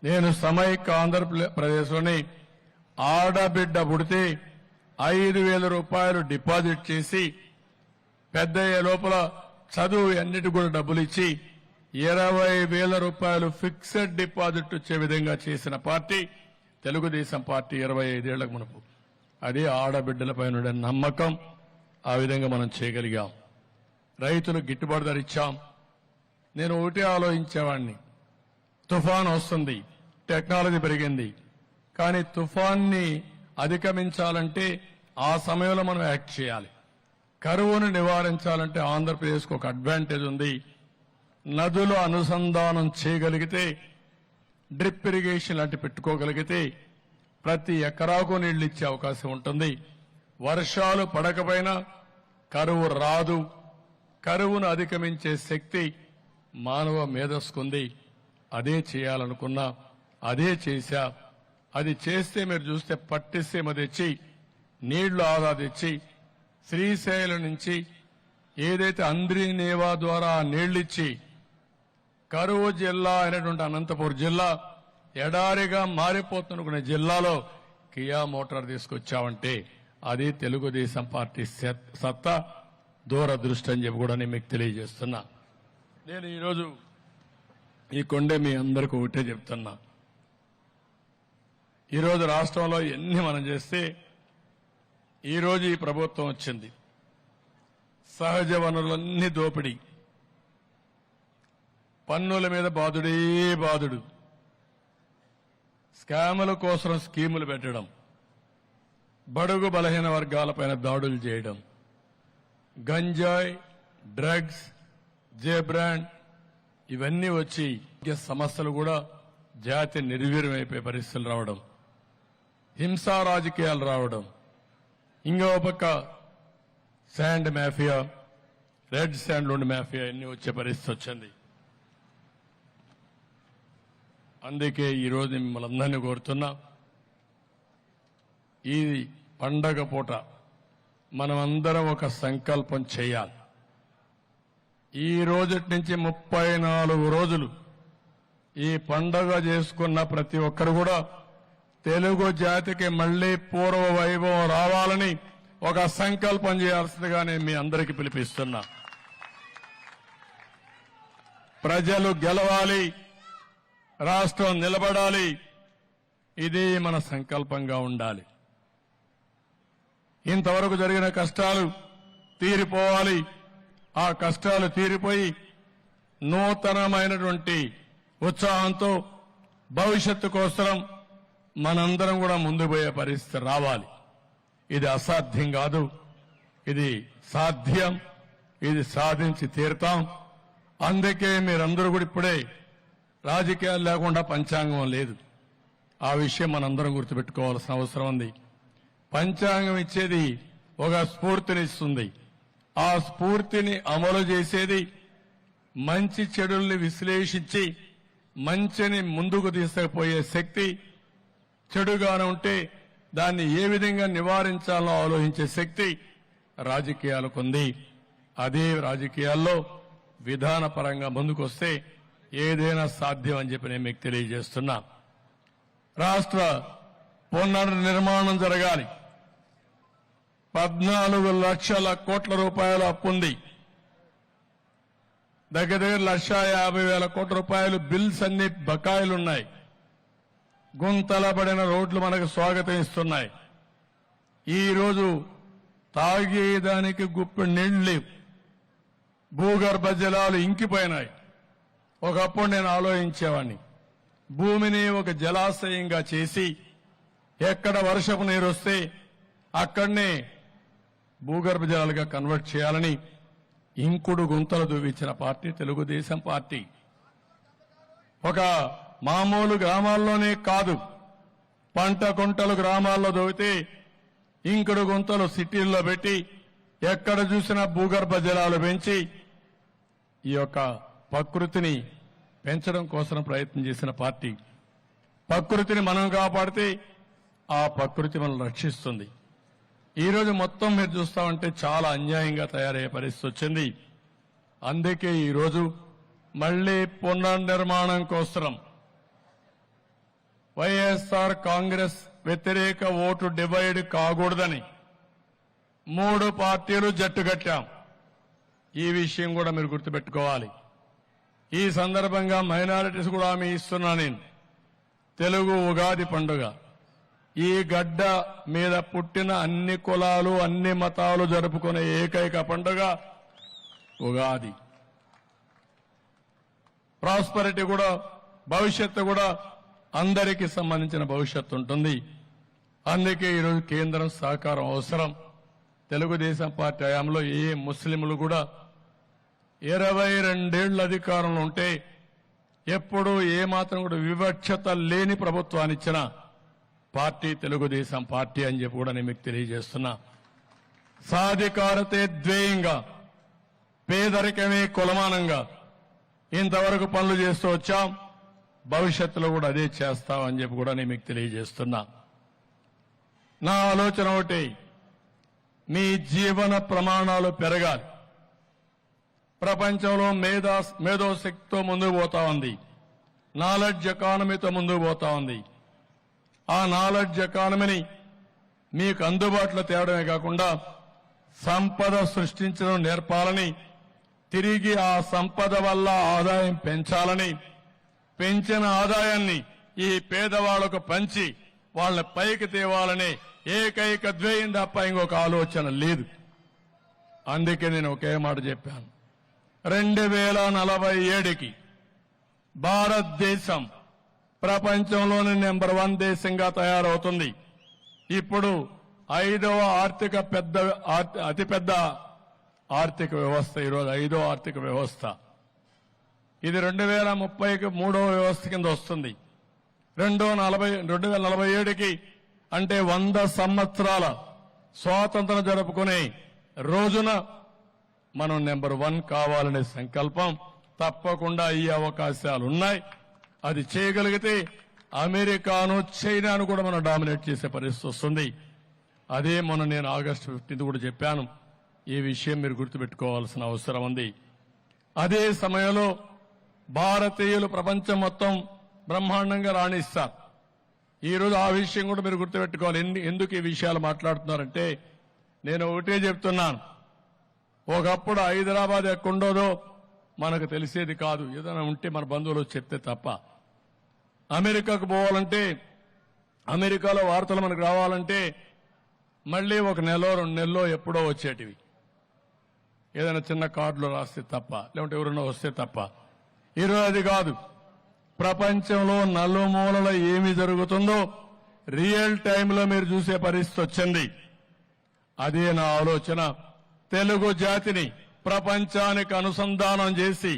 నేను సమైక్య ఆంధ్రప్రదేశ్లోని ఆడబిడ్డ పుడితే 5,000 రూపాయలు డిపాజిట్ చేసి పెద్దయ్యే లోపల చదువు అన్నిటి కూడా డబ్బులు ఇచ్చి 20,000 రూపాయలు ఫిక్స్డ్ డిపాజిట్ వచ్చే విధంగా చేసిన పార్టీ తెలుగుదేశం పార్టీ 25 ఏళ్లకు మునుపు. అది ఆడబిడ్డలపై ఉండే నమ్మకం. ఆ విధంగా మనం చేయగలిగాం. రైతులకు గిట్టుబాటు ధర ఇచ్చాం. నేను ఒకటే ఆలోచించేవాడిని, తుఫాన్ వస్తుంది, టెక్నాలజీ పెరిగింది, కానీ తుఫాన్ని అధిగమించాలంటే ఆ సమయంలో మనం యాక్ట్ చేయాలి. కరువును నివారించాలంటే ఆంధ్రప్రదేశ్కు ఒక అడ్వాంటేజ్ ఉంది. నదులు అనుసంధానం చేయగలిగితే, డ్రిప్ ఇరిగేషన్ లాంటి పెట్టుకోగలిగితే ప్రతి ఎకరాకు నీళ్లు ఇచ్చే అవకాశం ఉంటుంది. వర్షాలు పడకపోయినా కరువు రాదు. కరువును అధిగమించే శక్తి మానవ మేధస్సుకుంది. అదే చేయాలనుకున్నా, అదే చేశా. అది చేస్తే మీరు చూస్తే పట్టిసీమ తెచ్చి నీళ్లు ఆదా తెచ్చి శ్రీశైలం నుంచి ఏదైతే అంద్రినేవా ద్వారా నీళ్లిచ్చి కరువు జిల్లా అయినటువంటి అనంతపురం జిల్లా ఎడారిగా మారిపోతున్న జిల్లాలో కియా మోటార్ తీసుకొచ్చామంటే అది తెలుగుదేశం పార్టీ సత్తా, దూరదృష్టి అని చెప్పి కూడా నేను మీకు తెలియజేస్తున్నా. నేను ఈరోజు ఈ కొండే మీ అందరికీ ఒకటే చెప్తున్నా. ఈరోజు రాష్ట్రంలో ఎన్ని మనం చేస్తే ఈరోజు ఈ ప్రభుత్వం వచ్చింది. సహజ వనరులన్నీ దోపిడీ, పన్నుల మీద బాదుడే బాదుడు, స్కాముల కోసం స్కీములు పెట్టడం, బడుగు బలహీన వర్గాలపైన దాడులు చేయడం, గంజాయి, డ్రగ్స్, జేబ్రాండ్ ఇవన్నీ వచ్చి సమస్యలు కూడా జాతి నిర్వీర్యమైపోయే పరిస్థితులు రావడం, హింసా రాజకీయాలు రావడం, ఇంకో పక్క sand mafia, red sand loan mafia అన్ని వచ్చే పరిస్థితి వచ్చింది. అందుకే ఈరోజు మిమ్మల్ని అందరినీ కోరుతున్నా, ఈ పండగ పూట మనమందరం ఒక సంకల్పం చేయాలి. ఈ రోజటి నుంచి 34 రోజులు ఈ పండగ చేసుకున్న ప్రతి ఒక్కరు కూడా తెలుగు జాతికి మళ్లీ పూర్వ వైభవం రావాలని ఒక సంకల్పం చేయాల్సిందిగా నేను మీ అందరికీ పిలిపిస్తున్నా. ప్రజలు గెలవాలి, రాష్ట్రం నిలబడాలి, ఇదే మన సంకల్పంగా ఉండాలి. ఇంతవరకు జరిగిన కష్టాలు తీరిపోవాలి. ఆ కష్టాలు తీరిపోయి నూతనమైనటువంటి ఉత్సాహంతో భవిష్యత్తు కోసం మనందరం కూడా ముందుకు పోయే పరిస్థితి రావాలి. ఇది అసాధ్యం కాదు, ఇది సాధ్యం, ఇది సాధించి తీరుతాం. అందుకే మీరందరూ కూడా ఇప్పుడే రాజకీయాలు లేకుండా పంచాంగం లేదు. ఆ విషయం మనందరం గుర్తుపెట్టుకోవాల్సిన అవసరం ఉంది. పంచాంగం ఇచ్చేది ఒక స్ఫూర్తినిస్తుంది. ఆ స్ఫూర్తిని అమలు చేసేది మంచి చెడుల్ని విశ్లేషించి మంచిని ముందుకు తీసుకుపోయే శక్తి, చెడుగానే ఉంటే దాన్ని ఏ విధంగా నివారించాలో ఆలోచించే శక్తి రాజకీయాలకు ఉంది. అదే రాజకీయాల్లో విధానపరంగా ముందుకొస్తే ఏదైనా సాధ్యం అని చెప్పి నేను మీకు తెలియజేస్తున్నా. రాష్ట్ర పునర్నిర్మాణం జరగాలి. 14 లక్షల కోట్ల రూపాయల అప్పుంది. దగ్గర 1,50,000 కోట్ల రూపాయలు బిల్స్ అన్ని బకాయిలున్నాయి. గుంతలబడిన రోడ్లు మనకు స్వాగతం ఇస్తున్నాయి. ఈ రోజు తాగేదానికి గుప్పెడు నీళ్లు లేవు. భూగర్భ జలాలు ఇంకిపోయినాయి. ఒకప్పుడు నేను ఆలోచించేవాడిని, భూమిని ఒక జలాశయంగా చేసి ఎక్కడ వర్షపు నీరు వస్తే అక్కడనే భూగర్భ జలాలుగా కన్వర్ట్ చేయాలని ఇంకుడు గుంతలు దువ్వించిన పార్టీ తెలుగుదేశం పార్టీ. ఒక మామూలు గ్రామాల్లోనే కాదు, పంట కుంటలు గ్రామాల్లో దొవితే ఇంకుడు గుంతలు సిటీల్లో పెట్టి ఎక్కడ చూసినా భూగర్భ జలాలు పెంచి ఈ యొక్క ప్రకృతిని పెంచడం కోసం ప్రయత్నం చేసిన పార్టీ. ప్రకృతిని మనం కాపాడితే ఆ ప్రకృతి మనం రక్షిస్తుంది. ఈ రోజు మొత్తం మీరు చూస్తామంటే చాలా అన్యాయంగా తయారయ్యే పరిస్థితి వచ్చింది. అందుకే ఈ రోజు మళ్లీ పునర్నిర్మాణం కోసం వైఎస్ఆర్ కాంగ్రెస్ వ్యతిరేక ఓటు డివైడ్ కాకూడదని 3 పార్టీలు జట్టు కట్టాం. ఈ విషయం కూడా మీరు గుర్తుపెట్టుకోవాలి. ఈ సందర్భంగా మైనారిటీస్ కూడా హామీ ఇస్తున్నా నేను. తెలుగు ఉగాది పండుగ ఈ గడ్డ మీద పుట్టిన అన్ని కులాలు అన్ని మతాలు జరుపుకునే ఏకైక పండుగ ఉగాది. ప్రాస్పరిటీ కూడా, భవిష్యత్తు కూడా అందరికీ సంబంధించిన భవిష్యత్తు ఉంటుంది. అందుకే ఈరోజు కేంద్రం సహకారం అవసరం. తెలుగుదేశం పార్టీ హయాంలో ఏ ముస్లింలు కూడా 22 ఏళ్ల అధికారంలో ఉంటే ఎప్పుడూ ఏమాత్రం కూడా వివక్షత లేని ప్రభుత్వాన్ని ఇచ్చిన పార్టీ తెలుగుదేశం పార్టీ అని చెప్పి కూడా నేను మీకు తెలియజేస్తున్నా. సాధికారతే ధ్యేయంగా, పేదరికమే కులమానంగా ఇంతవరకు పనులు చేస్తూ వచ్చాం. భవిష్యత్తులో కూడా అదే చేస్తామని చెప్పి కూడా నేను మీకు తెలియజేస్తున్నా. నా ఆలోచన ఒకటి, మీ జీవన ప్రమాణాలు పెరగాలి. ప్రపంచంలో మేధోశక్తితో ముందుకు పోతా ఉంది. నాలెడ్జ్ ఎకానమీతో ముందుకు పోతా ఉంది. ఆ నాలెడ్జ్ ఎకానమీని మీకు అందుబాటులో తేవడమే కాకుండా సంపద సృష్టించడం నేర్పాలని, తిరిగి ఆ సంపద వల్ల ఆదాయం పెంచాలని, పెంచిన ఆదాయాన్ని ఈ పేదవాళ్లకు పంచి వాళ్ళ పైకి తేవాలనే ఏకైక ధ్యేయం తప్ప ఇంకొక ఆలోచన లేదు. అందుకే నేను ఒకే మాట చెప్పాను, 2047కి భారతదేశం ప్రపంచంలోని నెంబర్ 1 దేశంగా తయారవుతుంది. ఇప్పుడు 5వ అతిపెద్ద ఆర్థిక వ్యవస్థ, ఈరోజు 5వ ఆర్థిక వ్యవస్థ. ఇది 2030కి 3వ వ్యవస్థ కింద వస్తుంది. 2047కి అంటే 100 సంవత్సరాల స్వాతంత్రం జరుపుకునే రోజున మనం నెంబర్ 1 కావాలనే సంకల్పం తప్పకుండా ఈ అవకాశాలు ఉన్నాయి. అది చేయగలిగితే అమెరికాను, చైనాను కూడా మనం డామినేట్ చేసే పరిస్థితి వస్తుంది. అదే మొన్న నేను ఆగస్టు 15 కూడా చెప్పాను. ఈ విషయం మీరు గుర్తుపెట్టుకోవాల్సిన అవసరం ఉంది. అదే సమయంలో భారతీయులు ప్రపంచం మొత్తం బ్రహ్మాండంగా రాణిస్తారు. ఈరోజు ఆ విషయం కూడా మీరు గుర్తుపెట్టుకోవాలి. ఎందుకు ఈ విషయాలు మాట్లాడుతున్నారంటే నేను ఒకటే చెప్తున్నాను. ఒకప్పుడు హైదరాబాద్ ఎక్కడుండోదో మనకు తెలిసేది కాదు. ఏదైనా ఉంటే మన బంధువులు చెప్తే తప్ప. అమెరికాకు పోవాలంటే, అమెరికాలో వార్తలు మనకు రావాలంటే మళ్ళీ ఒక నెలలో 2 నెలలో ఎప్పుడో వచ్చేటివి. ఏదైనా చిన్న కార్డులో రాస్తే తప్ప, లేకుంటే ఎవరైనా వస్తే తప్ప. ఈరోజు అది కాదు. ప్రపంచంలో నలుమూలల ఏమి జరుగుతుందో రియల్ టైంలో మీరు చూసే పరిస్థితి వచ్చింది. అదే నా ఆలోచన. తెలుగు జాతిని ప్రపంచానికి అనుసంధానం చేసి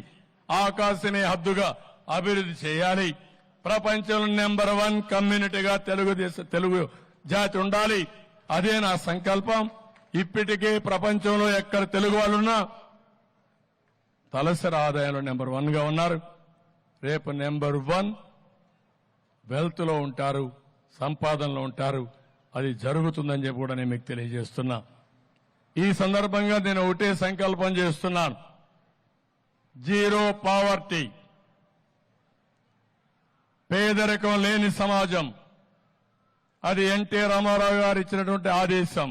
ఆకాశమే హద్దుగా అభివృద్ధి చేయాలి. ప్రపంచంలో నెంబర్ 1 కమ్యూనిటీగా తెలుగు జాతి ఉండాలి. అదే నా సంకల్పం. ఇప్పటికే ప్రపంచంలో ఎక్కడ తెలుగు వాళ్ళున్నా తలసరి ఆదాయంలో నెంబర్ 1గా ఉన్నారు. రేపు నెంబర్ 1 వెల్త్ లో ఉంటారు, సంపాదనలో ఉంటారు. అది జరుగుతుందని చెప్పి కూడా నేను మీకు తెలియజేస్తున్నా. ఈ సందర్భంగా నేను ఒకటే సంకల్పం చేస్తున్నాను. జీరో పావర్టీ, పేదరికం లేని సమాజం. అది ఎన్టీ రామారావు గారు ఇచ్చినటువంటి ఆదేశం,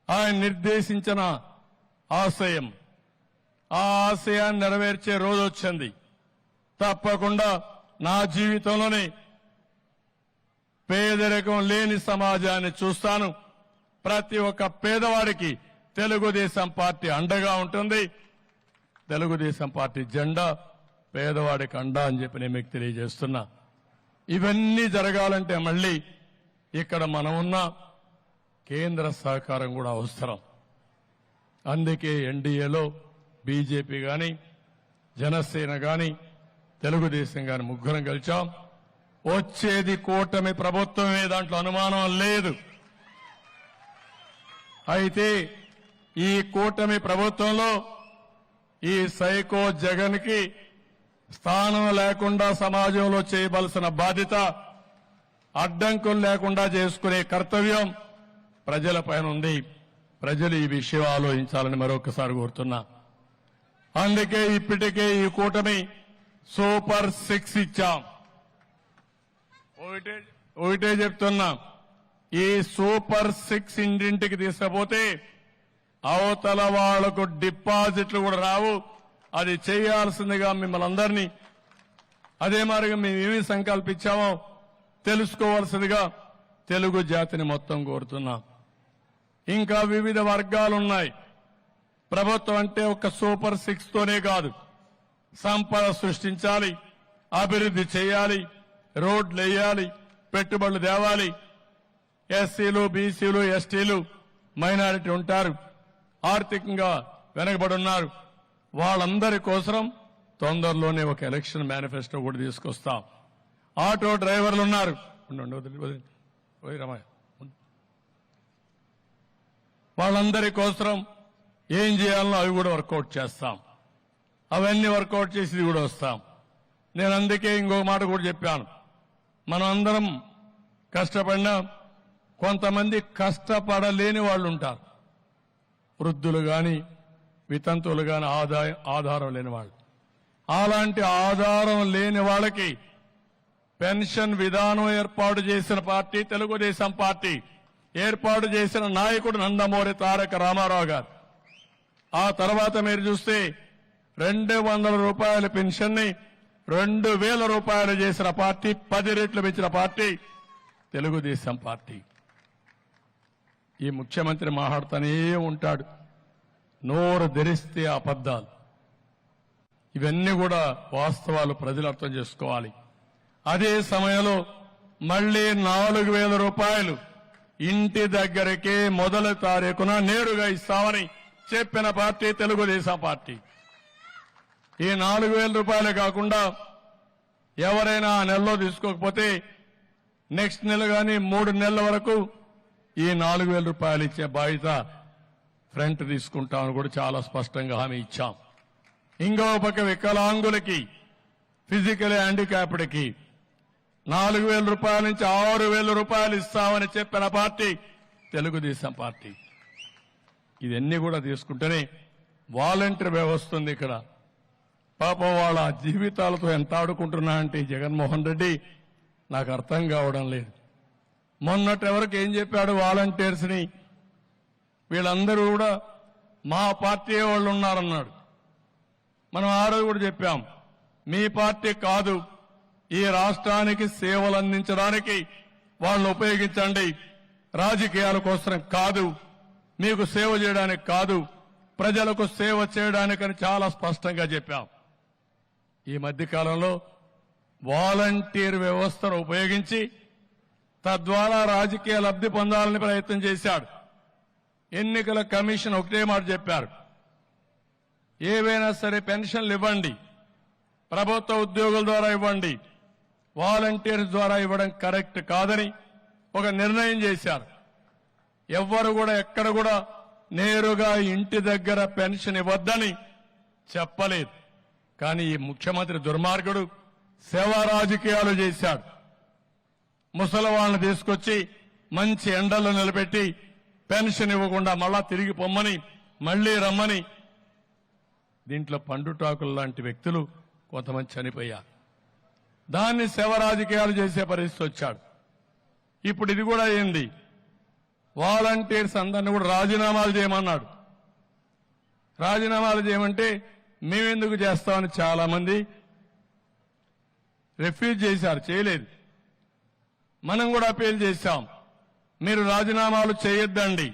ఆయన నిర్దేశించిన ఆశయం. ఆ ఆశయాన్ని నెరవేర్చే రోజు వచ్చింది. తప్పకుండా నా జీవితంలోనే పేదరికం లేని సమాజాన్ని చూస్తాను. ప్రతి ఒక్క పేదవాడికి తెలుగుదేశం పార్టీ అండగా ఉంటుంది. తెలుగుదేశం పార్టీ జెండా పేదవాడికి అండా అని చెప్పి నేను మీకు తెలియజేస్తున్నా. ఇవన్నీ జరగాలంటే మళ్ళీ ఇక్కడ మనం ఉన్న కేంద్ర సహకారం కూడా అవసరం. అందుకే ఎన్డీఏలో బీజేపీ గాని, జనసేన గాని, తెలుగుదేశం గాని ముగ్గురం కలిచాం. వచ్చేది కూటమి ప్రభుత్వమే, దాంట్లో అనుమానం లేదు. అయితే ఈ కూటమి ప్రభుత్వంలో ఈ సైకో జగన్ కి స్థానం లేకుండా సమాజంలో చేయవలసిన బాధ్యత, అడ్డంకులు లేకుండా చేసుకునే కర్తవ్యం ప్రజలపైన ఉంది. ప్రజలు ఈ విషయం ఆలోచించాలని మరొకసారి కోరుతున్నా. అందుకే ఇప్పటికే ఈ కూటమి సూపర్ 6 ఇచ్చాం. ఒకటే చెప్తున్నా, ఈ సూపర్ 6 ఇంటింటికి తీసుకపోతే అవతల వాళ్లకు డిపాజిట్లు కూడా రావు. అది చేయాల్సిందిగా మిమ్మల్ని అందరినీ, అదే మాదిరిగా మేమేమి సంకల్పించామో తెలుసుకోవాల్సిందిగా తెలుగు జాతిని మొత్తం కోరుతున్నాం. ఇంకా వివిధ వర్గాలున్నాయి. ప్రభుత్వం అంటే ఒక సూపర్ 6 తోనే కాదు, సంపద సృష్టించాలి, అభివృద్ధి చేయాలి, రోడ్లు వేయాలి, పెట్టుబడులు తేవాలి. ఎస్సీలు, బీసీలు, ఎస్టీలు, మైనారిటీ ఉంటారు, ఆర్థికంగా వెనకబడి ఉన్నారు. వాళ్ళందరి కోసం తొందరలోనే ఒక ఎలక్షన్ మేనిఫెస్టో కూడా తీసుకొస్తాం. ఆటో డ్రైవర్లు ఉన్నారు, వాళ్ళందరి కోసం ఏం చేయాలనో అవి కూడా వర్కౌట్ చేస్తాం. అవన్నీ వర్కౌట్ చేసి ఇది కూడా వస్తాం. నేను అందుకే ఇంకొక మాట కూడా చెప్పాను. మనం అందరం కష్టపడినా కొంతమంది కష్టపడలేని వాళ్ళు ఉంటారు. వృద్ధులు గాని, వితంతువులు గాని, ఆధారం లేని వాళ్ళు. అలాంటి ఆధారం లేని వాళ్ళకి పెన్షన్ విధానం ఏర్పాటు చేసిన పార్టీ తెలుగుదేశం పార్టీ. ఏర్పాటు చేసిన నాయకుడు నందమూరి తారక రామారావు గారు. ఆ తర్వాత మీరు చూస్తే 200 రూపాయల పెన్షన్ ని 2000 రూపాయలు చేసిన పార్టీ, 10 రెట్లు పెంచిన పార్టీ తెలుగుదేశం పార్టీ. ఈ ముఖ్యమంత్రి మాట్లాడుతూనే ఉంటాడు, నోరు ధరిస్తే అబద్దాలు. ఇవన్నీ కూడా వాస్తవాలు, ప్రజలు అర్థం చేసుకోవాలి. అదే సమయంలో మళ్లీ 4000 రూపాయలు ఇంటి దగ్గరకే మొదటి తారీఖున నేరుగా ఇస్తామని చెప్పిన పార్టీ తెలుగుదేశం పార్టీ. ఈ 4000 రూపాయలు కాకుండా ఎవరైనా ఆ నెలలో తీసుకోకపోతే నెక్స్ట్ నెల గాని 3 నెలల వరకు ఈ 4000 రూపాయలు ఇచ్చే బాధ్యత ఫ్రంట్ తీసుకుంటామని కూడా చాలా స్పష్టంగా హామీ ఇచ్చాం. ఇంకో పక్క వికలాంగులకి, ఫిజికల్ హ్యాండిక్యాప్డ్కి 4000 రూపాయల నుంచి 6000 రూపాయలు ఇస్తామని చెప్పిన పార్టీ తెలుగుదేశం పార్టీ. ఇవన్నీ కూడా తీసుకుంటేనే వాలంటీర్ వ్యవస్థ ఉంది ఇక్కడ. పాపం వాళ్ళ జీవితాలతో ఎంత ఆడుకుంటున్నా అంటే జగన్మోహన్ రెడ్డి నాకు అర్థం కావడం లేదు. మొన్నటి వరకు ఏం చెప్పాడు వాలంటీర్స్ని, వీళ్ళందరూ కూడా మా పార్టీ వాళ్ళు ఉన్నారన్నాడు. మనం ఆ రోజు కూడా చెప్పాం, మీ పార్టీ కాదు, ఈ రాష్ట్రానికి సేవలు అందించడానికి వాళ్ళని ఉపయోగించండి, రాజకీయాల కోసం కాదు, మీకు సేవ చేయడానికి కాదు, ప్రజలకు సేవ చేయడానికని చాలా స్పష్టంగా చెప్పాం. ఈ మధ్యకాలంలో వాలంటీర్ వ్యవస్థను ఉపయోగించి తద్వారా రాజకీయ లబ్ధి పొందాలని ప్రయత్నం చేశాడు. ఎన్నికల కమిషన్ ఒకటే మాట చెప్పారు, ఏవైనా సరే పెన్షన్లు ఇవ్వండి, ప్రభుత్వ ఉద్యోగుల ద్వారా ఇవ్వండి, వాలంటీర్స్ ద్వారా ఇవ్వడం కరెక్ట్ కాదని ఒక నిర్ణయం చేశారు. ఎవ్వరు కూడా ఎక్కడ కూడా నేరుగా ఇంటి దగ్గర పెన్షన్ ఇవ్వద్దని చెప్పలేదు. కానీ ఈ ముఖ్యమంత్రి దుర్మార్గుడు సేవా రాజకీయాలు చేశాడు. ముసలి వాళ్ళని తీసుకొచ్చి మంచి ఎండల్లో నిలబెట్టి పెన్షన్ ఇవ్వకుండా మళ్ళా తిరిగి పొమ్మని, మళ్లీ రమ్మని, దీంట్లో పండుటాకులు లాంటి వ్యక్తులు కొంతమంది చనిపోయారు. దాన్ని సేవ రాజకీయాలు చేసే పరిస్థితి వచ్చాడు. ఇప్పుడు ఇది కూడా అయింది, వాలంటీర్స్ అందరినీ కూడా రాజీనామాలు చేయమన్నాడు. రాజీనామాలు చేయమంటే మేమెందుకు చేస్తామని చాలా మంది రిఫ్యూజ్ చేశారు, చేయలేదు. మనం కూడా అపీల్ చేశాం, మీరు రాజీనామాలు చేయొద్దండి,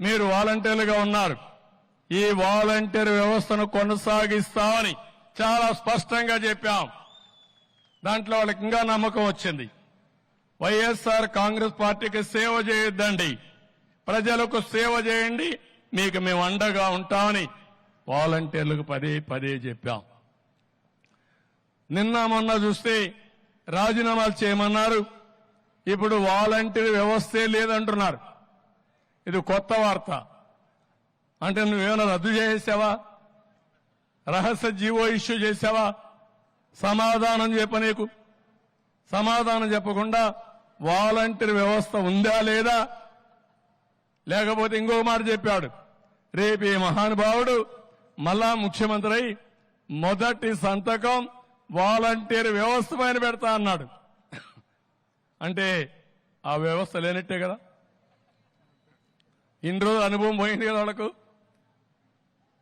మీరు వాలంటీర్లుగా ఉన్నారు, ఈ వాలంటీర్ వ్యవస్థను కొనసాగిస్తామని చాలా స్పష్టంగా చెప్పాం. దాంట్లో వాళ్ళకి ఇంకా నమ్మకం వచ్చింది. వైఎస్ఆర్ కాంగ్రెస్ పార్టీకి సేవ చేయొద్దండి, ప్రజలకు సేవ చేయండి, మీకు మేము అండగా ఉంటామని వాలంటీర్లకు పదే పదే చెప్పాం. నిన్న మొన్న చూస్తే రాజీనామాలు చేయమన్నారు, ఇప్పుడు వాలంటీర్ వ్యవస్థే లేదంటున్నారు. ఇది కొత్త వార్త. అంటే నువ్వేమైనా రద్దు చేసావా, రహస్య జీవో ఇష్యూ చేసావా? సమాధానం చెప్పనీకు. సమాధానం చెప్పకుండా వాలంటీర్ వ్యవస్థ ఉందా లేదా? లేకపోతే ఇంకో మాట చెప్పాడు, రేపు ఈ మహానుభావుడు మళ్ళా ముఖ్యమంత్రి అయి మొదటి సంతకం వాలంటీర్ వ్యవస్థ పైన పెడతా అన్నాడు. అంటే ఆ వ్యవస్థ లేనట్టే కదా, ఇన్ని రోజులు అనుభవం పోయింది కదా వాళ్ళకు.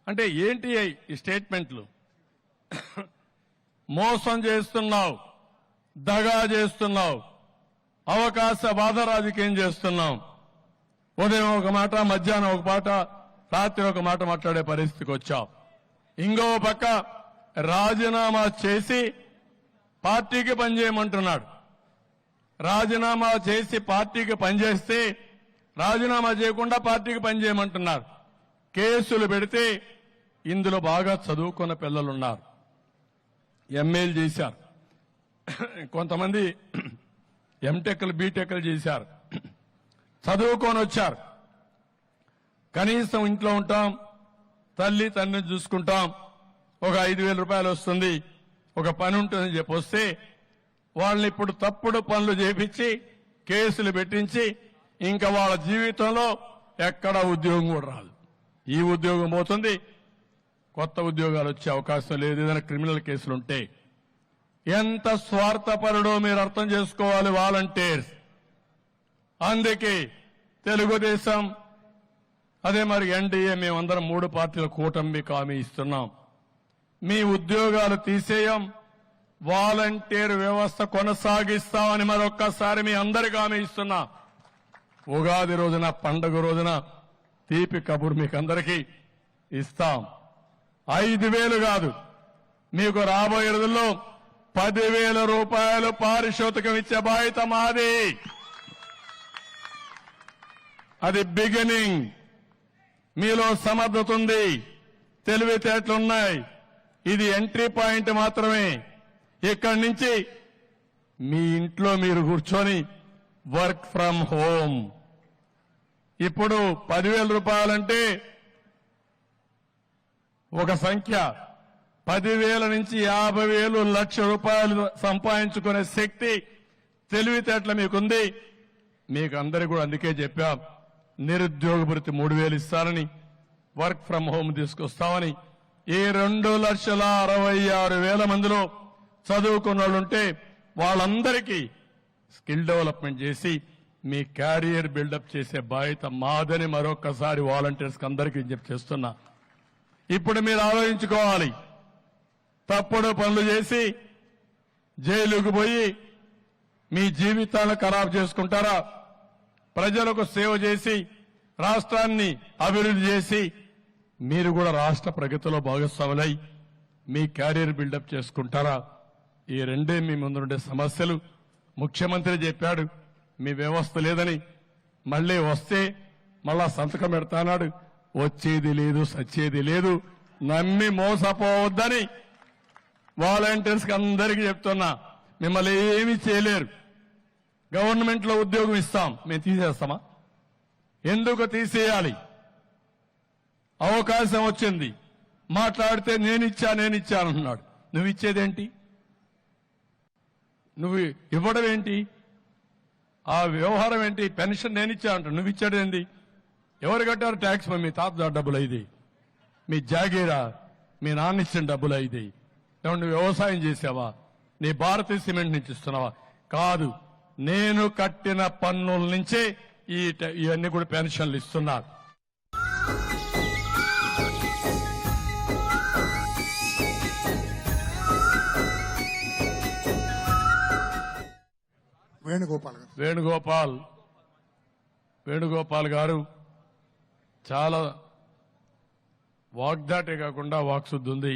అంటే ఏంటి ఈ స్టేట్మెంట్లు? మోసం చేస్తున్నావు, దగా చేస్తున్నావు, అవకాశవాద రాజకీయం చేస్తున్నాం. ఉదయం ఒక మాట, మధ్యాహ్నం ఒక మాట, రాత్రి ఒక మాట మాట్లాడే పరిస్థితికి వచ్చావు. ఇంకో పక్క రాజీనామా చేసి పార్టీకి పనిచేయమంటున్నాడు. రాజీనామా చేసి పార్టీకి పనిచేస్తే రాజీనామా చేయకుండా పార్టీకి పనిచేయమంటున్నారు. కేసులు పెడితే ఇందులో బాగా చదువుకున్న పిల్లలున్నారు, ఎంఏలు చేశారు, కొంతమంది ఎంటెక్లు బీటెక్లు చేశారు, చదువుకొని వచ్చారు. కనీసం ఇంట్లో ఉంటాం, తల్లి తండ్రిని చూసుకుంటాం, ఒక 5,000 రూపాయలు వస్తుంది, ఒక పని ఉంటుందని చెప్పి వస్తే వాళ్ళని ఇప్పుడు తప్పుడు పనులు చేపించి కేసులు పెట్టించి ఇంకా వాళ్ళ జీవితంలో ఎక్కడ ఉద్యోగం కూడా రాదు. ఈ ఉద్యోగం పోతుంది, కొత్త ఉద్యోగాలు వచ్చే అవకాశం లేదు ఏదైనా క్రిమినల్ కేసులుంటే. ఎంత స్వార్థపరుడో మీరు అర్థం చేసుకోవాలి వాలంటీర్స్. అందుకే తెలుగుదేశం అదే మరి ఎన్డీఏ మేమందరం 3 పార్టీల కూటమి హామీ ఇస్తున్నాం, మీ ఉద్యోగాలు తీసేయం, వాలంటీర్ వ్యవస్థ కొనసాగిస్తామని మరొక్కసారి మీ అందరికీ హామీ ఇస్తున్నా. ఉగాది రోజున, పండుగ రోజున తీపి కబురు మీకు అందరికీ ఇస్తాం. 5,000 కాదు, మీకు రాబోయే రోజుల్లో 10,000 రూపాయలు పారితోషికం ఇచ్చే బాధ్యత మాది. అది బిగినింగ్. మీలో సమర్థత ఉంది, తెలివితేటలున్నాయి. ఇది ఎంట్రీ పాయింట్ మాత్రమే. ఇక్కడి నుంచి మీ ఇంట్లో మీరు కూర్చొని వర్క్ ఫ్రమ్ హోమ్. ఇప్పుడు 10,000 రూపాయలంటే ఒక సంఖ్య, 10,000 నుంచి 50,000, 1,00,000 రూపాయలు సంపాదించుకునే శక్తి, తెలివితేటలు మీకుంది. మీకు అందరికీ కూడా అందుకే చెప్పాం, నిరుద్యోగ భృతి 3,000 ఇస్తారని, వర్క్ ఫ్రం హోమ్ తీసుకొస్తామని. ఈ 2,66,000 మందిలో చదువుకున్న వాళ్ళుంటే వాళ్ళందరికీ స్కిల్ డెవలప్మెంట్ చేసి మీ క్యారియర్ బిల్డప్ చేసే బాధ్యత మాదని మరొకసారి వాలంటీర్స్కి అందరికీ విజ్ఞప్తి చేస్తున్నా. ఇప్పుడు మీరు ఆలోచించుకోవాలి, తప్పుడు పనులు చేసి జైలుకు పోయి మీ జీవితాలను ఖరాబ్ చేసుకుంటారా? ప్రజలకు సేవ చేసి రాష్ట్రాన్ని అభివృద్ధి చేసి మీరు కూడా రాష్ట్ర ప్రగతిలో భాగస్వాములై మీ క్యారియర్ బిల్డప్ చేసుకుంటారా? ఈ రెండే మీ ముందుండే సమస్యలు. ముఖ్యమంత్రి చెప్పాడు మీ వ్యవస్థ లేదని, మళ్ళీ వస్తే మళ్ళా సంతకం పెడతానాడు. వచ్చేది లేదు, సచ్చేది లేదు, నమ్మి మోసపోవద్దని వాలంటీర్స్కి అందరికీ చెప్తున్నా. మిమ్మల్ని ఏమీ చేయలేరు. గవర్నమెంట్ లో ఉద్యోగం ఇస్తాం, మేము తీసేస్తామా? ఎందుకు తీసేయాలి? అవకాశం వచ్చింది, మాట్లాడితే నేనిచ్చానంటున్నాడు. నువ్వు ఇచ్చేదేంటి? నువ్వు ఇవ్వడం ఏంటి? ఆ వ్యవహారం ఏంటి? పెన్షన్ నేనిచ్చా అంటాడు, నువ్వు ఇచ్చాడేంటి? ఎవరు కట్టారు ట్యాక్స్? మీ తాత డబ్బులు అయింది, మీ జాగీరా, మీ నాన్న ఇచ్చిన డబ్బులు అయింది. నువ్వు వ్యవసాయం చేసావా? నీ భారతీయ సిమెంట్ నుంచి ఇస్తున్నావా? కాదు, నేను కట్టిన పన్నుల నుంచే ఇవన్నీ కూడా పెన్షన్లు ఇస్తున్నారు. వేణుగోపాల్ గారు చాలా వాగ్దాటే కాకుండా వాక్శుద్ధి ఉంది.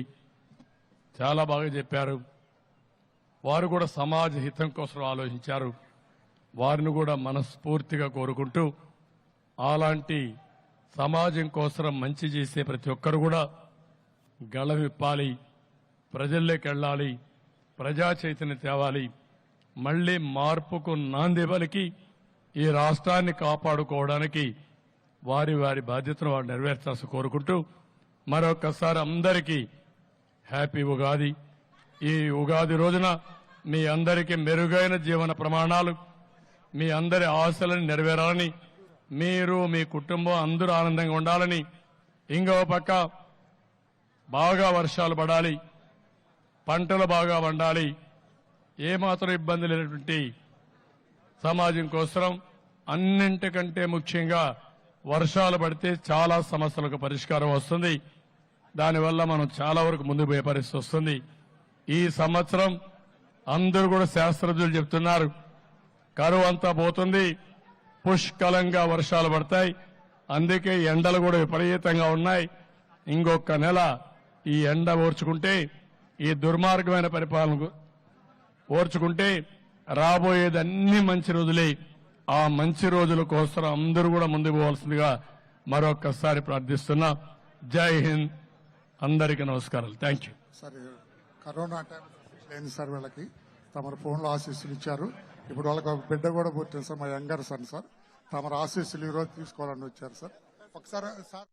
చాలా బాగా చెప్పారు. వారు కూడా సమాజ హితం కోసం ఆలోచించారు. వారిని కూడా మనస్ఫూర్తిగా కోరుకుంటూ, అలాంటి సమాజం కోసం మంచి చేసే ప్రతి ఒక్కరు కూడా గళవిప్పాలి, ప్రజల్లోకి వెళ్ళాలి, ప్రజా చైతన్యం తేవాలి, మళ్లీ మార్పుకు నాంది పలికి ఈ రాష్ట్రాన్ని కాపాడుకోవడానికి వారి వారి బాధ్యతను వారు నెరవేర్చాల్సి కోరుకుంటూ, మరొకసారి అందరికీ హ్యాపీ ఉగాది. ఈ ఉగాది రోజున మీ అందరికీ మెరుగైన జీవన ప్రమాణాలు, మీ అందరి ఆశలను నెరవేరాలని, మీరు మీ కుటుంబం అందరూ ఆనందంగా ఉండాలని, ఇంకో పక్క బాగా వర్షాలు పడాలి, పంటలు బాగా పండాలి, ఏమాత్రం ఇబ్బంది లేనటువంటి సమాజం కోసం, అన్నింటికంటే ముఖ్యంగా వర్షాలు పడితే చాలా సమస్యలకు పరిష్కారం వస్తుంది. దానివల్ల మనం చాలా వరకు ముందుకు పోయే పరిస్థితి వస్తుంది. ఈ సంవత్సరం అందరూ కూడా శాస్త్రజ్ఞులు చెప్తున్నారు, కరువు అంతా పోతుంది, పుష్కలంగా వర్షాలు పడతాయి. అందుకే ఎండలు కూడా విపరీతంగా ఉన్నాయి. ఇంకొక నెల ఈ ఎండ ఓర్చుకుంటే, ఈ దుర్మార్గమైన పరిపాలన ఓర్చుకుంటే రాబోయేది అన్ని మంచి రోజులే. ఆ మంచి రోజుల కోసం అందరూ కూడా ముందుకు పోవాల్సిందిగా మరొక్కసారి ప్రార్థిస్తున్నా. జై హింద్, అందరికీ నమస్కారాలు. Thank you. సరే, కరోనా టైం లేని సార్ వీళ్ళకి తమరు ఫోన్లో ఆశీస్సులు ఇచ్చారు. ఇప్పుడు వాళ్ళకి ఒక బిడ్డ కూడా పుట్టింది సార్, మా యంగర్ సన్ సార్. తమరు ఆశీస్సులు ఈరోజు తీసుకోవాలని వచ్చారు సార్. ఒకసారి సార్